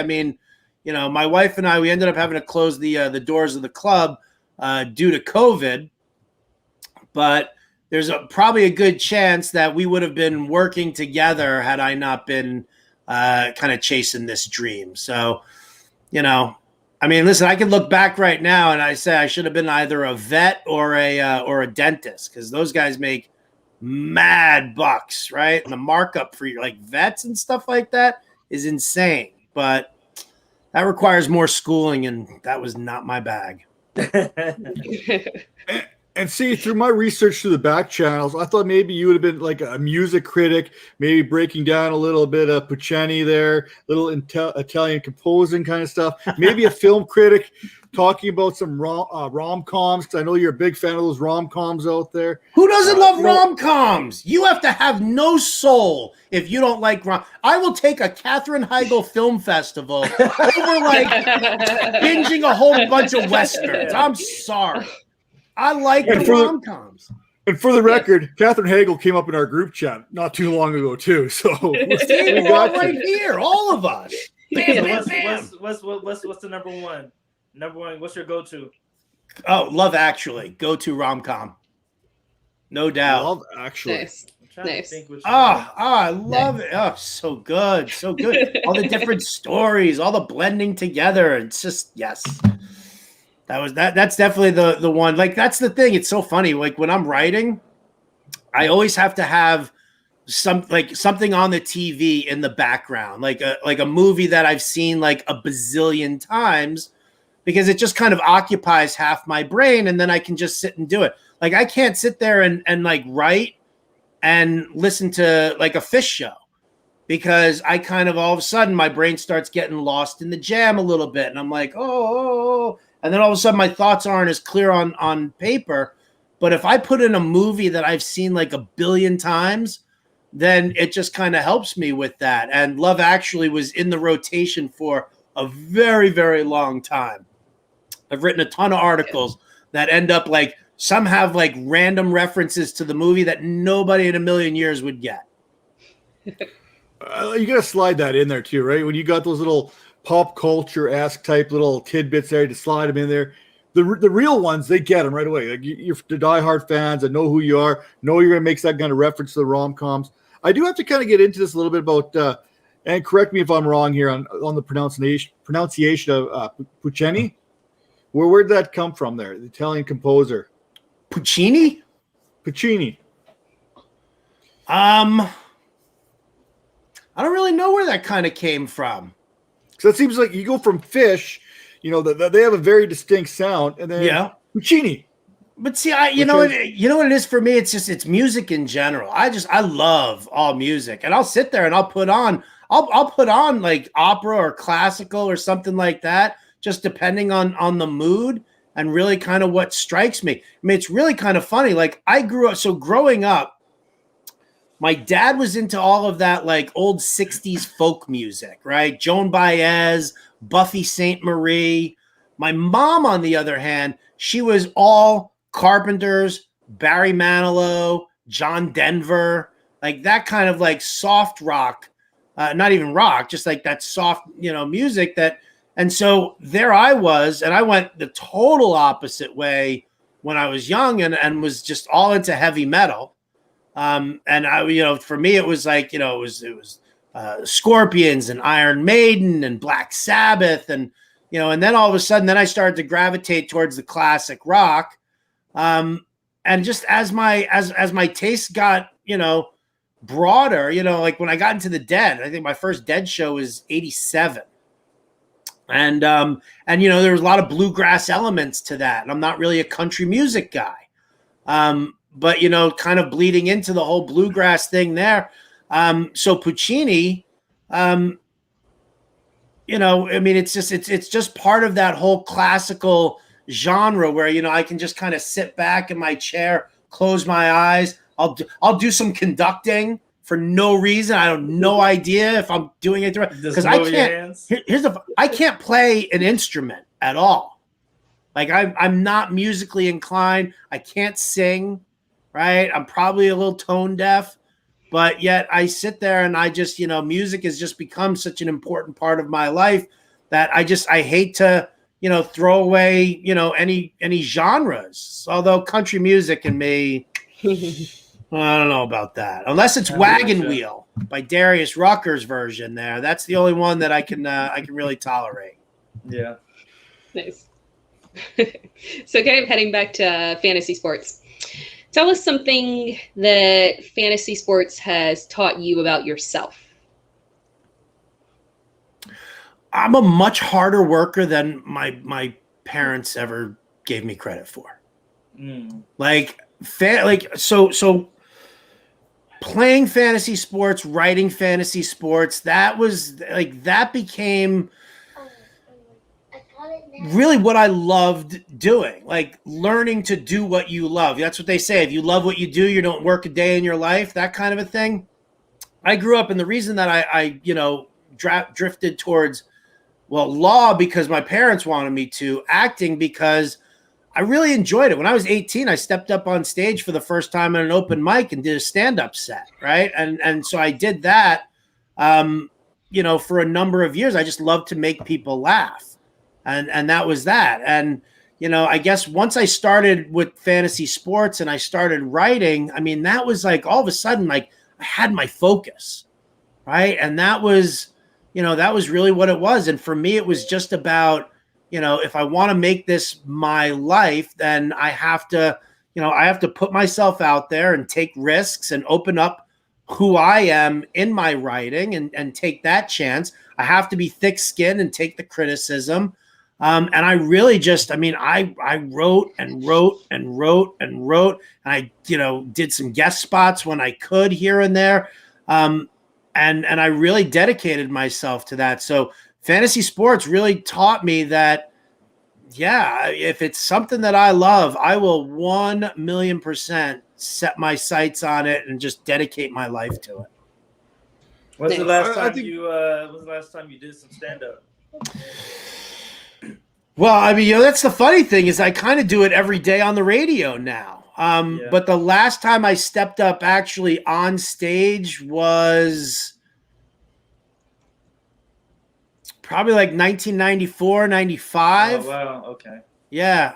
My wife and I, we ended up having to close the doors of the club due to COVID, but there's probably a good chance that we would have been working together had I not been kind of chasing this dream. So, you know, I mean, listen, I can look back right now and I say I should have been either a vet or a dentist, because those guys make mad bucks, right? And the markup for your like vets and stuff like that is insane, but that requires more schooling, and that was not my bag. And see, through my research through the back channels, I thought maybe you would have been like a music critic, maybe breaking down a little bit of Puccini there, little Italian composing kind of stuff. Maybe a film critic talking about some rom-coms, because I know you're a big fan of those rom-coms out there. Who doesn't love rom-coms? You have to have no soul if you don't like rom. I will take a Katherine Heigl film festival over like binging a whole bunch of westerns. I'm sorry. I like the rom-coms. And for the record, Katherine Heigl came up in our group chat not too long ago too. So we're all right here, all of us. Bam, bam, bam. What's the number one? Number one, what's your go-to? Oh, Love Actually. Go-to rom-com. No doubt. Love Actually. Nice. I love it. Oh, so good. So good. All the different stories, all the blending together. It's just, yes. That's definitely the one. Like, that's the thing. It's so funny. Like, when I'm writing, I always have to have something on the TV in the background, like a movie that I've seen like a bazillion times, because it just kind of occupies half my brain, and then I can just sit and do it. Like, I can't sit there and like write and listen to like a Fish show, because I kind of all of a sudden my brain starts getting lost in the jam a little bit, and I'm like, oh. And then all of a sudden my thoughts aren't as clear on paper. But if I put in a movie that I've seen like a billion times, then it just kind of helps me with that. And Love Actually was in the rotation for a very, very long time. I've written a ton of articles that end up like, some have like random references to the movie that nobody in a million years would get. You got to slide that in there too, right? When you got those little pop culture-esque type little tidbits there to slide them in there. The real ones, they get them right away. Like, you're the diehard fans that know who you are, know you're going to make that kind of reference to the rom-coms. I do have to kind of get into this a little bit about, and correct me if I'm wrong here on the pronunciation of Puccini. Where did that come from there? The Italian composer. Puccini? I don't really know where that kind of came from. So it seems like you go from Fish, you know, they have a very distinct sound, and then Puccini. But see, you know what it is for me? It's music in general. I love all music, and I'll sit there and I'll put on like opera or classical or something like that, just depending on the mood and really kind of what strikes me. I mean, it's really kind of funny. Like, growing up, my dad was into all of that like old 60s folk music, right? Joan Baez, Buffy St. Marie. My mom, on the other hand, she was all Carpenters, Barry Manilow, John Denver, like that kind of like soft rock, not even rock, just like that soft, music that. And so there I was, and I went the total opposite way when I was young and was just all into heavy metal. And I, for me, it was like, it was Scorpions and Iron Maiden and Black Sabbath. And, and then all of a sudden, then I started to gravitate towards the classic rock. And just as my taste got, broader, like when I got into the Dead, I think my first Dead show was 87. And there was a lot of bluegrass elements to that. And I'm not really a country music guy. But, kind of bleeding into the whole bluegrass thing there. So Puccini, I mean, it's just part of that whole classical genre where, I can just kind of sit back in my chair, close my eyes. I'll do some conducting for no reason. I have no idea if I'm doing it right, because I can't. I can't play an instrument at all. Like, I'm not musically inclined. I can't sing. Right. I'm probably a little tone deaf, but yet I sit there and I just, music has just become such an important part of my life that I hate to, throw away, any genres. Although country music and me, Well, I don't know about that. Unless it's Wagon Wheel by Darius Rucker's version there. That's the only one that I can really tolerate. Yeah. Nice. So kind of heading back to fantasy sports. Tell us something that fantasy sports has taught you about yourself. I'm a much harder worker than my parents ever gave me credit for. So playing fantasy sports, writing fantasy sports, that became really what I loved doing, like learning to do what you love. That's what they say. If you love what you do, you don't work a day in your life, that kind of a thing. I grew up, and the reason that I drifted towards, law because my parents wanted me to, acting because I really enjoyed it. When I was 18, I stepped up on stage for the first time at an open mic and did a stand-up set, right? And so I did that, for a number of years. I just loved to make people laugh. And that was that. And, I guess once I started with fantasy sports and I started writing, I mean, that was like all of a sudden, like I had my focus, right? And that was really what it was. And for me, it was just about, if I want to make this my life, then I have to put myself out there and take risks and open up who I am in my writing and take that chance. I have to be thick-skinned and take the criticism. And I really just, I wrote and wrote and wrote and wrote. And I, did some guest spots when I could here and there. And I really dedicated myself to that. So fantasy sports really taught me that, if it's something that I love, I will 1,000,000% set my sights on it and just dedicate my life to it. When's the last time you did some stand-up? Well, that's the funny thing is I kind of do it every day on the radio now. But the last time I stepped up actually on stage was probably like 1994, 95. Oh, wow. Okay. Yeah.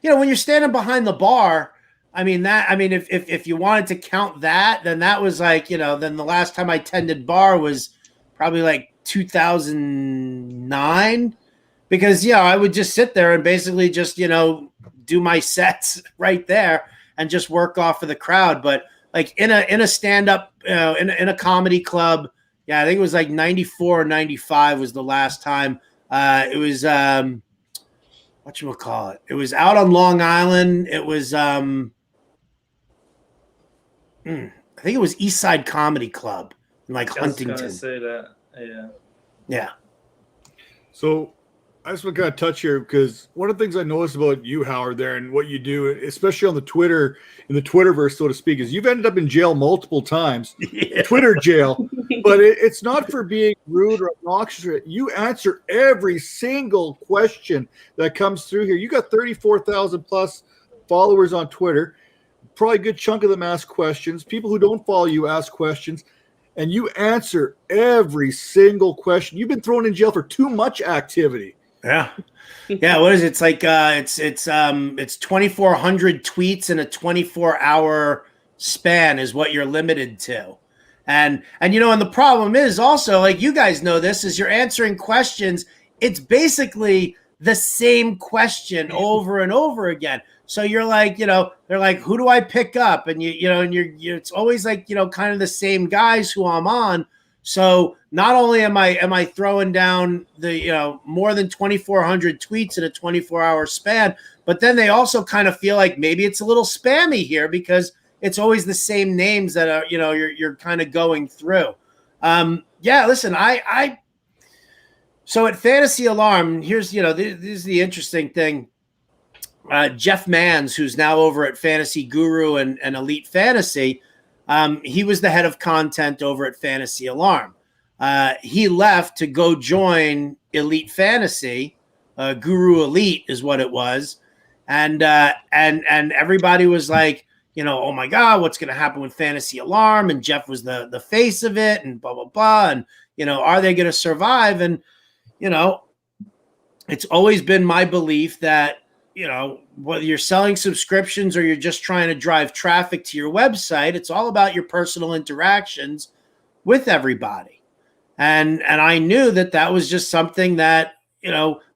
When you're standing behind the bar, if you wanted to count that, then that was like, then the last time I tended bar was probably like 2009. Because, I would just sit there and basically just, do my sets right there and just work off of the crowd. But like in a stand-up, in a comedy club, I think it was like 94 or 95 was the last time. It was, whatchamacallit? It was out on Long Island. It was, I think it was East Side Comedy Club in like Huntington. I was going to say that, yeah. Yeah. So I just want to kind of touch here because one of the things I noticed about you, Howard, there and what you do, especially on the Twitter, in the Twitterverse, so to speak, is you've ended up in jail multiple times, Twitter jail, but it's not for being rude or obnoxious. You answer every single question that comes through here. You got 34,000 plus followers on Twitter. Probably a good chunk of them ask questions. People who don't follow you ask questions, and you answer every single question. You've been thrown in jail for too much activity. Yeah. Yeah. What is it? It's like, it's 2,400 tweets in a 24-hour span is what you're limited to. And the problem is also, like, you guys know this, is you're answering questions. It's basically the same question over and over again. So you're like, they're like, who do I pick up? And it's always like, kind of the same guys who I'm on. So not only am I throwing down the, more than 2,400 tweets in a 24-hour span, but then they also kind of feel like maybe it's a little spammy here because it's always the same names that are, you're kind of going through. Listen, so at Fantasy Alarm, here's, this is the interesting thing. Jeff Mans, who's now over at Fantasy Guru and Elite Fantasy, he was the head of content over at Fantasy Alarm. He left to go join Elite Fantasy. Guru Elite is what it was. And everybody was like, oh my God, what's going to happen with Fantasy Alarm? And Jeff was the face of it and blah, blah, blah. And, are they going to survive? And, it's always been my belief that whether you're selling subscriptions or you're just trying to drive traffic to your website, it's all about your personal interactions with everybody. And I knew that was just something that,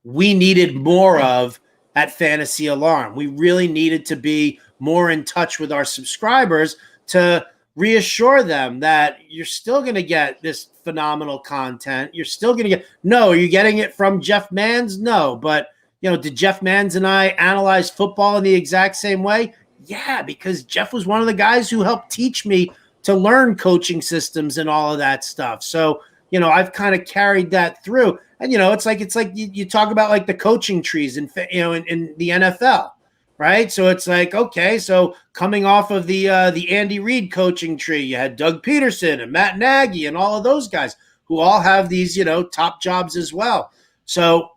we needed more of at Fantasy Alarm. We really needed to be more in touch with our subscribers to reassure them that you're still going to get this phenomenal content. You're still going to get, no, are you getting it from Jeff Manns? No, but did Jeff Manns and I analyze football in the exact same way? Yeah, because Jeff was one of the guys who helped teach me to learn coaching systems and all of that stuff. So, I've kind of carried that through. And, it's like you talk about like the coaching trees in the NFL, right? So it's like, okay, so coming off of the Andy Reid coaching tree, you had Doug Peterson and Matt Nagy and all of those guys who all have these, top jobs as well. So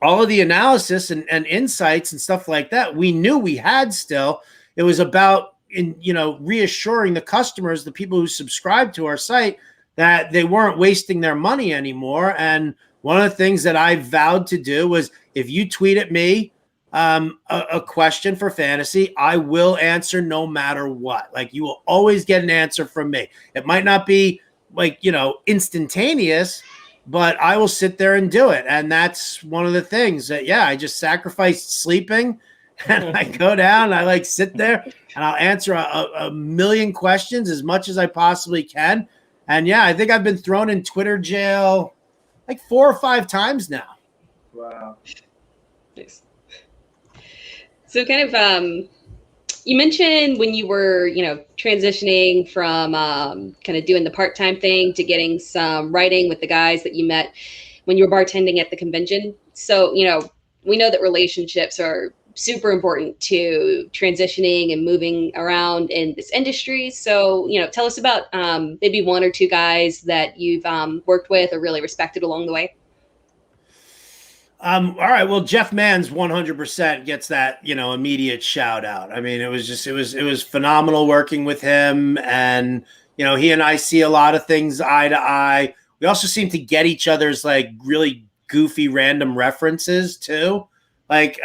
all of the analysis and insights and stuff like that, we knew we had still. It was about reassuring the customers, the people who subscribe to our site, that they weren't wasting their money anymore. And one of the things that I vowed to do was, if you tweet at me a question for fantasy, I will answer no matter what. Like, you will always get an answer from me. It might not be like, instantaneous, but I will sit there and do it. And that's one of the things that, I just sacrificed sleeping and I go down and I sit there and I'll answer a million questions as much as I possibly can. And I think I've been thrown in Twitter jail like 4 or 5 times now. Wow. Nice. So kind of, you mentioned when you were, transitioning from kind of doing the part-time thing to getting some writing with the guys that you met when you were bartending at the convention. So, we know that relationships are super important to transitioning and moving around in this industry. So, tell us about maybe 1 or 2 guys that you've worked with or really respected along the way. All right. Well, Jeff Manns 100% gets that, immediate shout out. I mean, it was phenomenal working with him, and, he and I see a lot of things eye to eye. We also seem to get each other's like really goofy, random references too. Like,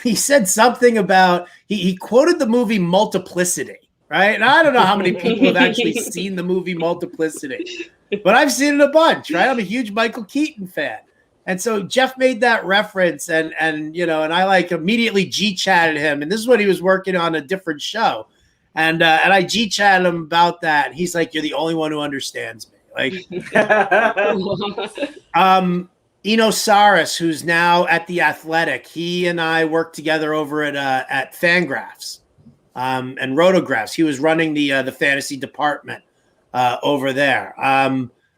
he said something about, he quoted the movie Multiplicity, right? And I don't know how many people have actually seen the movie Multiplicity, but I've seen it a bunch, right? I'm a huge Michael Keaton fan. And so Jeff made that reference and I like immediately G-chatted him. And this is what he was working on a different show. And I G-chatted him about that. And he's like, "You're the only one who understands me." Like, Eno Saris, who's now at The Athletic, he and I worked together over at Fangraphs and Rotographs. He was running the fantasy department over there.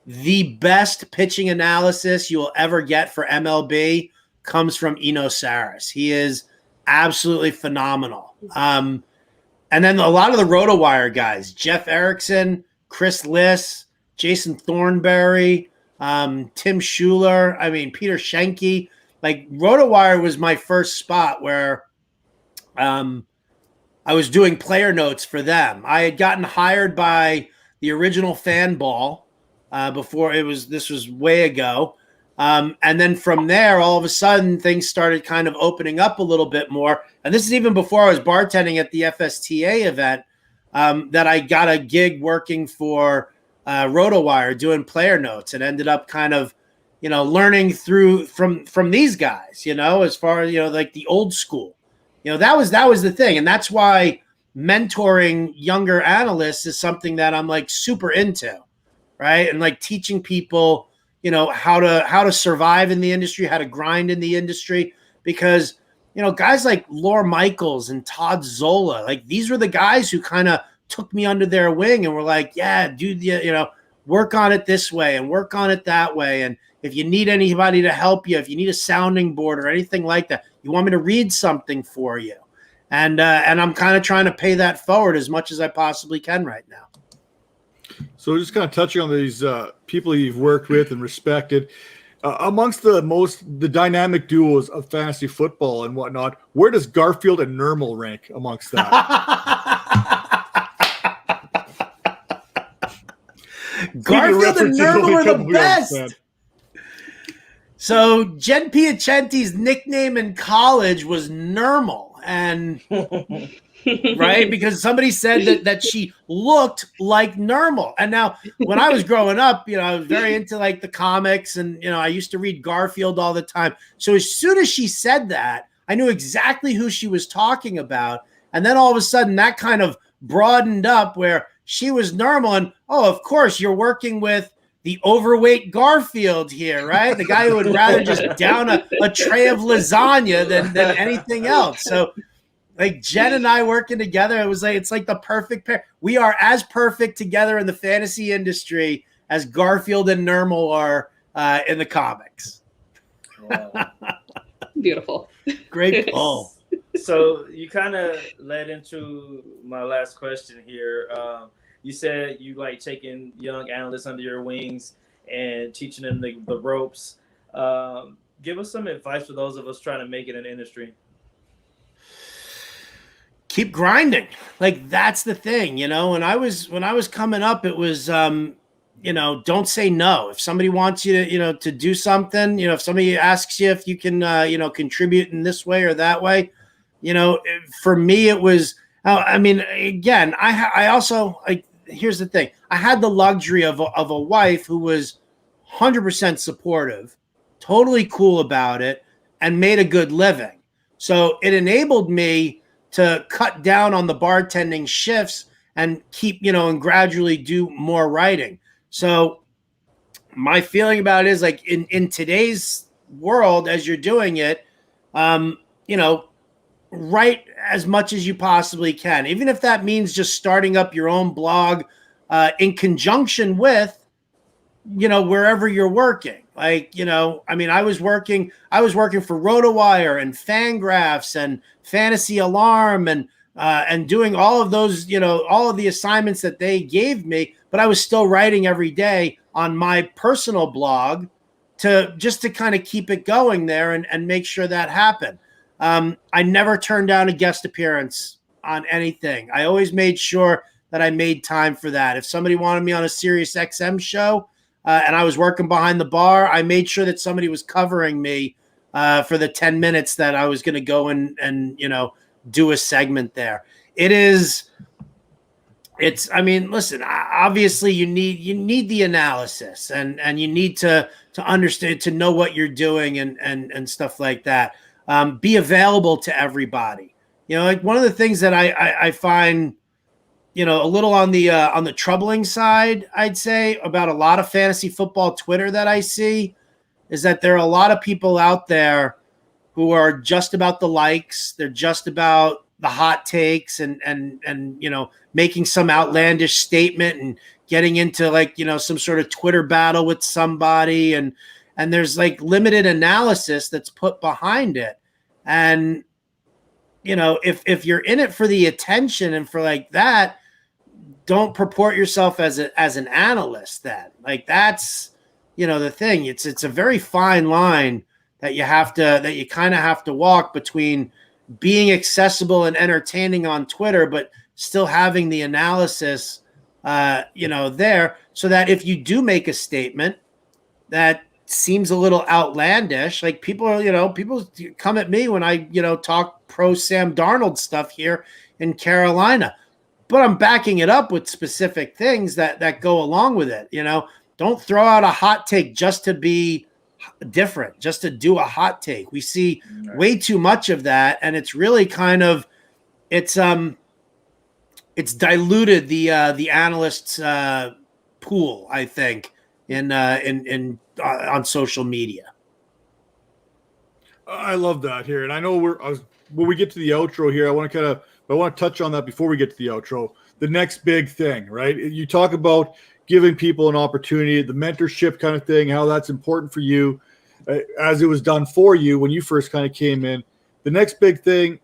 The best pitching analysis you will ever get for MLB comes from Eno Saris. He is absolutely phenomenal. And then a lot of the RotoWire guys, Jeff Erickson, Chris Liss, Jason Thornberry, Tim Schuler, Peter Schenke. Like, RotoWire was my first spot where I was doing player notes for them. I had gotten hired by the original Fanball before this was way ago. And then from there, all of a sudden, things started kind of opening up a little bit more. And this is even before I was bartending at the FSTA event, that I got a gig working for RotoWire doing player notes, and ended up kind of, learning from these guys, as far as, like the old school, that was the thing. And that's why mentoring younger analysts is something that I'm like super into, right? And like teaching people, how to survive in the industry, how to grind in the industry, because, guys like Lore Michaels and Todd Zola, like these were the guys who kind of took me under their wing and were like, "Yeah, dude, work on it this way and work on it that way. And if you need anybody to help you, if you need a sounding board or anything like that, you want me to read something for you." And I'm kind of trying to pay that forward as much as I possibly can right now. So just kind of touching on these people you've worked with and respected, amongst the dynamic duos of fantasy football and whatnot, where does Garfield and Nermal rank amongst that? Garfield and Nermal are the best. So Jen Piacenti's nickname in college was Nermal, and right, because somebody said that she looked like Nermal. And now, when I was growing up, I was very into like the comics, and I used to read Garfield all the time. So as soon as she said that, I knew exactly who she was talking about. And then all of a sudden, that kind of broadened up where she was Nermal, and of course, you're working with the overweight Garfield here, right? The guy who would rather just down a tray of lasagna than anything else. So, like Jen and I working together, it's like the perfect pair. We are as perfect together in the fantasy industry as Garfield and Nermal are in the comics. Wow. Beautiful. Great pull. So you kind of led into my last question here. You said you like taking young analysts under your wings and teaching them the ropes. Give us some advice for those of us trying to make it in the industry. Keep grinding. Like, that's the thing, when I was coming up, it was, don't say no. If somebody wants you to, to do something, if somebody asks you if you can, contribute in this way or that way, for me, it was, again, I also, here's the thing. I had the luxury of a wife who was 100% supportive, totally cool about it, and made a good living. So it enabled me to cut down on the bartending shifts and keep, and gradually do more writing. So my feeling about it is like in today's world, as you're doing it, write as much as you possibly can, even if that means just starting up your own blog in conjunction with, wherever you're working. Like, I was working for RotoWire and Fangraphs and Fantasy Alarm and doing all of those, all of the assignments that they gave me, but I was still writing every day on my personal blog to kind of keep it going there and make sure that happened. I never turned down a guest appearance on anything. I always made sure that I made time for that. If somebody wanted me on a Sirius XM show and I was working behind the bar, I made sure that somebody was covering me for the 10 minutes that I was going to go and do a segment there. Listen, obviously you need the analysis and you need to understand, to know what you're doing and stuff like that. Be available to everybody. Like one of the things that I find, a little on the troubling side, I'd say, about a lot of fantasy football Twitter that I see, is that there are a lot of people out there who are just about the likes. They're just about the hot takes and making some outlandish statement and getting into some sort of Twitter battle with somebody. And there's limited analysis that's put behind it. And, if you're in it for the attention and for that, don't purport yourself as an analyst then. That's, the thing. It's a very fine line that you kind of have to walk between being accessible and entertaining on Twitter, but still having the analysis, there, so that if you do make a statement that seems a little outlandish, people come at me when I, talk pro Sam Darnold stuff here in Carolina, but I'm backing it up with specific things that go along with it. Don't throw out a hot take just to be different, just to do a hot take. We see way too much of that, and it's really kind of it's diluted the analysts pool, I think, in on social media. I love that here, and I know when we get to the outro here, I want to touch on that before we get to the outro. The next big thing, right? You talk about giving people an opportunity, the mentorship kind of thing, how that's important for you, as it was done for you when you first kind of came in. The next big thing,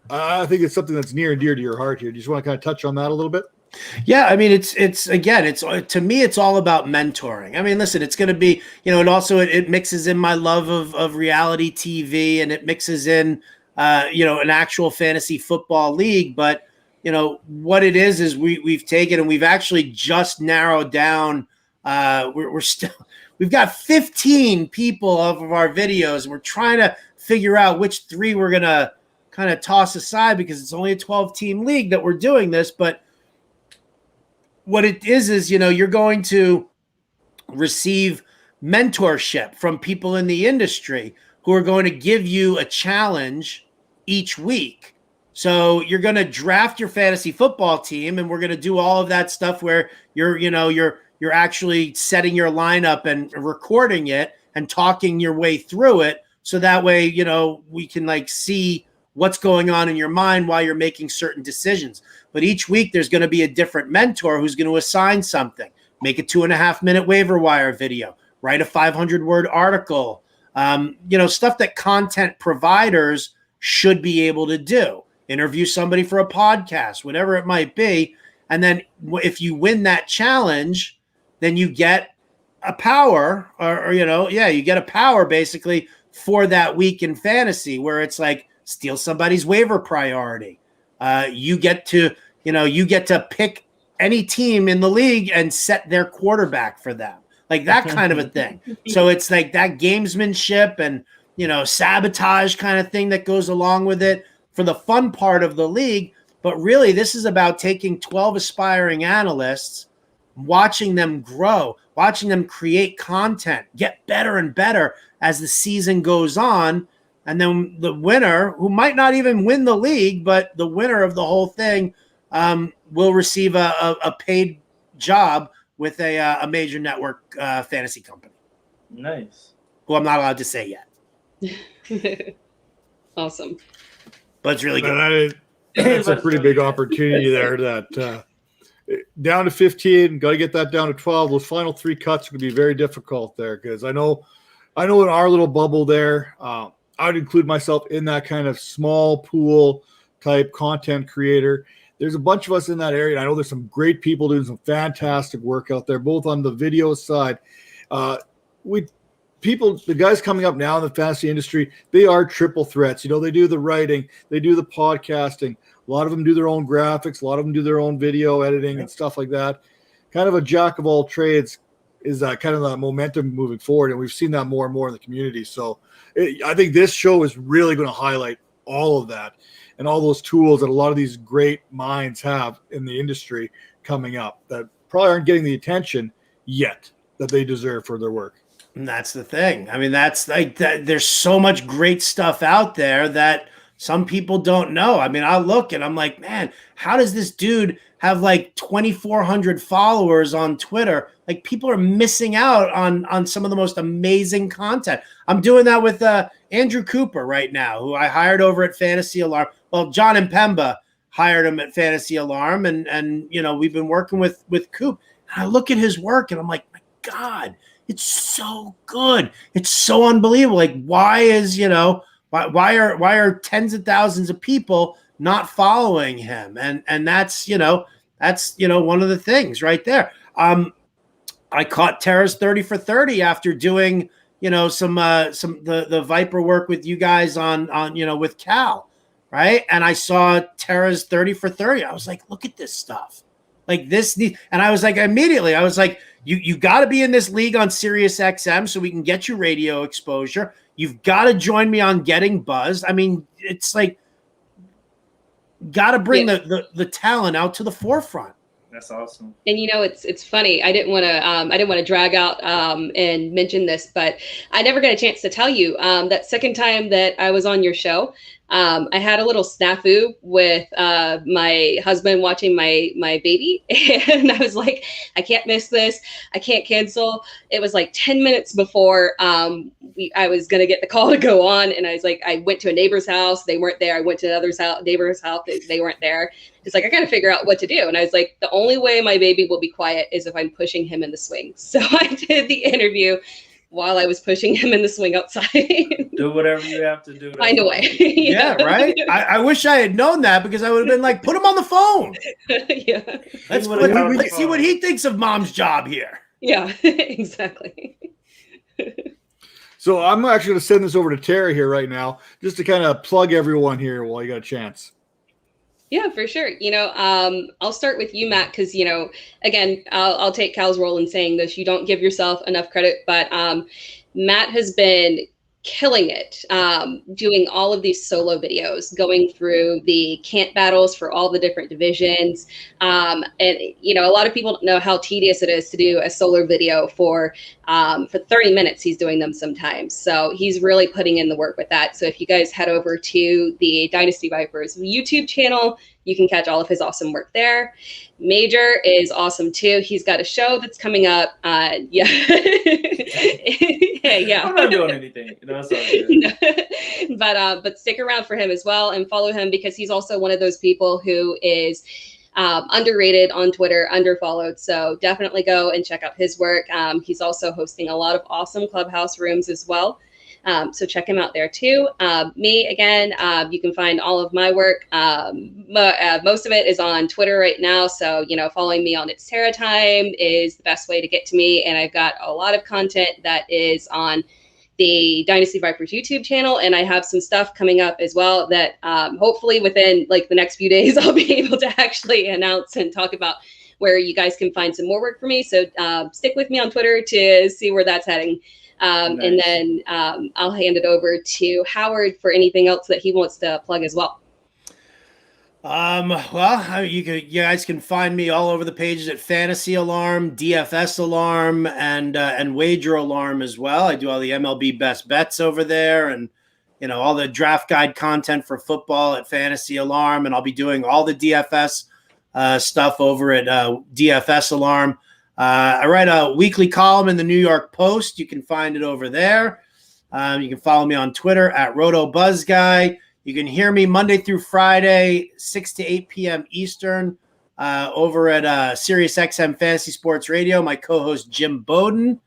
I think it's something that's near and dear to your heart here. Do you just want to kind of touch on that a little bit? Yeah, it's to me, it's all about mentoring. Listen, it's going to be, it mixes in my love of reality TV, and it mixes in, an actual fantasy football league. But, what it is we've taken and we've actually just narrowed down. we've got 15 people of our videos. And we're trying to figure out which 3 we're going to kind of toss aside because it's only a 12-team league that we're doing this. But what it is, you're going to receive mentorship from people in the industry who are going to give you a challenge each week. So you're going to draft your fantasy football team, and we're going to do all of that stuff where you're actually setting your lineup and recording it and talking your way through it. So that way, we can like see what's going on in your mind while you're making certain decisions. But each week there's going to be a different mentor who's going to assign something, make a 2.5-minute waiver wire video, write a 500-word article, stuff that content providers should be able to do, interview somebody for a podcast, whatever it might be. And then if you win that challenge, then you get a power you get a power basically for that week in fantasy where it's like steal somebody's waiver priority. You get to pick any team in the league and set their quarterback for them, like that kind of a thing. So it's like that gamesmanship and, sabotage kind of thing that goes along with it for the fun part of the league. But really, this is about taking 12 aspiring analysts, watching them grow, watching them create content, get better and better as the season goes on. And then the winner, who might not even win the league, but the winner of the whole thing will receive a paid job with a major network fantasy company. Nice. Who I'm not allowed to say yet. Awesome. But it's really good. That's a pretty big opportunity there. That down to 15, got to get that down to 12. Those final 3 cuts are going to be very difficult there because I know in our little bubble there, I would include myself in that kind of small pool type content creator. There's a bunch of us in that area. And I know there's some great people doing some fantastic work out there, both on the video side. The guys coming up now in the fantasy industry, they are triple threats. They do the writing, they do the podcasting. A lot of them do their own graphics. A lot of them do their own video editing and stuff like that. Kind of a jack of all trades is kind of the momentum moving forward. And we've seen that more and more in the community. So I think this show is really going to highlight all of that and all those tools that a lot of these great minds have in the industry coming up that probably aren't getting the attention yet that they deserve for their work. And that's the thing. I mean, that's like that. There's so much great stuff out there that some people don't know. I mean, I look and I'm like, man, how does this dude have like 2,400 followers on Twitter? Like, people are missing out on some of the most amazing content. I'm doing that with Andrew Cooper right now, who I hired over at Fantasy Alarm. Well, John and Pemba hired him at Fantasy Alarm, and we've been working with Coop. And I look at his work and I'm like, my God, it's so good. It's so unbelievable. Like, why are tens of thousands of people not following him? And that's one of the things right there. I caught Tera's 30 for 30 after doing, some the Viper work with you guys on with Cal, right? And I saw Tera's 30 for 30. I was like, look at this stuff. Like this, and I was like, immediately, I was like, you got to be in this league on Sirius XM so we can get you radio exposure. You've got to join me on Getting Buzzed. I mean, it's like, got to bring the talent out to the forefront. That's awesome. And it's funny. I didn't want to drag out and mention this, but I never got a chance to tell you that second time that I was on your show, I had a little snafu with my husband watching my baby, and I was like, I can't miss this. I can't cancel. It was like 10 minutes before I was gonna get the call to go on, and I was like, I went to a neighbor's house. They weren't there. I went to another neighbor's house. They weren't there. It's like, I got to figure out what to do. And I was like, the only way my baby will be quiet is if I'm pushing him in the swing. So I did the interview while I was pushing him in the swing outside. Do whatever you have to do. Find a way. Yeah, right? I wish I had known that, because I would have been like, put him on the phone. Yeah. Let's see what he thinks of mom's job here. Yeah, exactly. So I'm actually going to send this over to Tera here right now, just to kind of plug everyone here while you got a chance. Yeah, for sure. I'll start with you, Matt, because, again, I'll take Cal's role in saying this. You don't give yourself enough credit, but Matt has been killing it, doing all of these solo videos, going through the camp battles for all the different divisions. And, a lot of people don't know how tedious it is to do a solo video for 30 minutes. He's doing them sometimes. So he's really putting in the work with that. So if you guys head over to the Dynasty Vipers YouTube channel, you can catch all of his awesome work there. Major is awesome too. He's got a show that's coming up. Yeah. Yeah. I'm not doing anything. It's all good. But stick around for him as well and follow him, because he's also one of those people who is underrated on Twitter, underfollowed. So definitely go and check out his work. He's also hosting a lot of awesome Clubhouse rooms as well. So check him out there too. Me, again, you can find all of my work. Most of it is on Twitter right now. So, following me on It's Tera Time is the best way to get to me. And I've got a lot of content that is on the Dynasty Vipers YouTube channel. And I have some stuff coming up as well that hopefully within the next few days, I'll be able to actually announce and talk about, where you guys can find some more work for me. So stick with me on Twitter to see where that's heading. Nice. And then I'll hand it over to Howard for anything else that he wants to plug as well. You guys can find me all over the pages at Fantasy Alarm, DFS Alarm, and Wager Alarm as well. I do all the MLB best bets over there, and all the draft guide content for football at Fantasy Alarm, and I'll be doing all the DFS stuff over at DFS Alarm. I write a weekly column in the New York Post. You can find it over there. You can follow me on Twitter at RotoBuzzGuy. You can hear me Monday through Friday, 6 to 8 p.m. Eastern, over at SiriusXM Fantasy Sports Radio. My co-host Jim Bowden.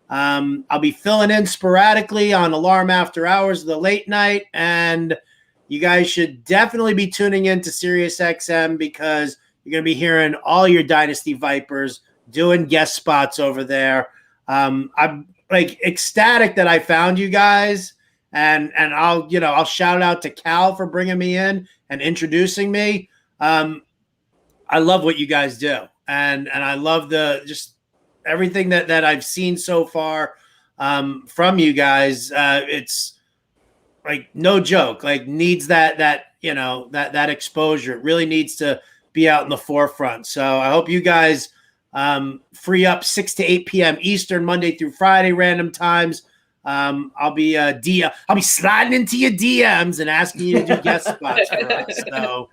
I'll be filling in sporadically on Alarm After Hours, the late night, and you guys should definitely be tuning in to SiriusXM, because you're going to be hearing all your Dynasty Vipers doing guest spots over there. I'm ecstatic that I found you guys, and I'll shout out to Cal for bringing me in and introducing me. I love what you guys do, and I love just everything that I've seen so far from you guys. It's no joke. Needs that exposure. It really needs to be out in the forefront. So I hope you guys free up 6 to 8 p.m. Eastern, Monday through Friday, random times. I'll be sliding into your DMs and asking you to do guest spots for us. So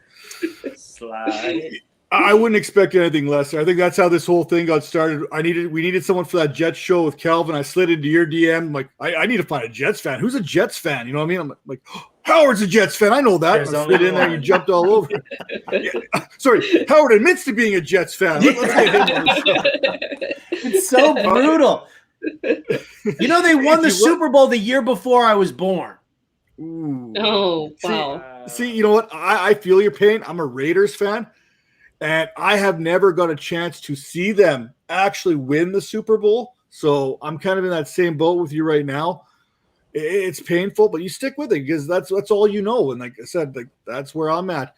slide. I wouldn't expect anything less. I think that's how this whole thing got started. We needed someone for that Jets show with Calvin. I slid into your DM. I'm like, I need to find a Jets fan. Who's a Jets fan? You know what I mean? I'm like, Howard's a Jets fan. I know that. I slid in there. You jumped all over. Sorry, Howard admits to being a Jets fan. Let's get him on the show. It's so brutal. They won the Super Bowl the year before I was born. Ooh. Oh, wow. See, you know what? I feel your pain. I'm a Raiders fan. And I have never got a chance to see them actually win the Super Bowl. So I'm kind of in that same boat with you right now. It's painful, but you stick with it because that's all you know. And like I said, that's where I'm at.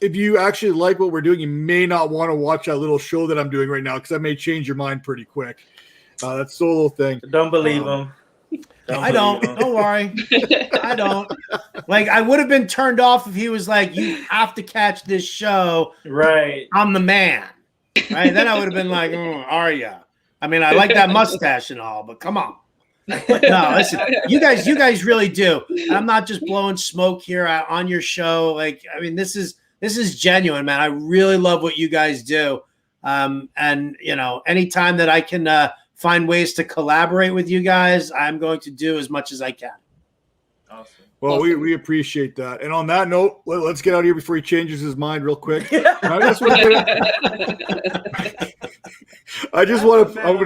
If you actually like what we're doing, you may not want to watch that little show that I'm doing right now, because that may change your mind pretty quick. That solo thing. Don't believe him. I don't. Don't worry. I don't. I would have been turned off if he was like, "You have to catch this show." Right. I'm the man. Right. Then I would have been like, "Are ya?" I mean, I like that mustache and all, but come on. No, listen. You guys really do. And I'm not just blowing smoke here on your show. This is genuine, man. I really love what you guys do. And anytime that I can find ways to collaborate with you guys, I'm going to do as much as I can. Awesome. Well, we appreciate that. And on that note, let's get out of here before he changes his mind real quick. I'm going to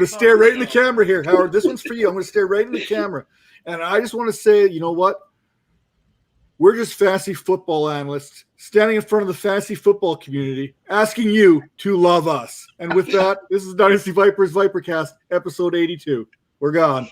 stare right in the camera here, Howard. This one's for you. I'm going to stare right in the camera. And I just want to say, you know what? We're just fantasy football analysts standing in front of the fantasy football community, asking you to love us. And with that, this is Dynasty Vipers ViperCast, episode 82. We're gone.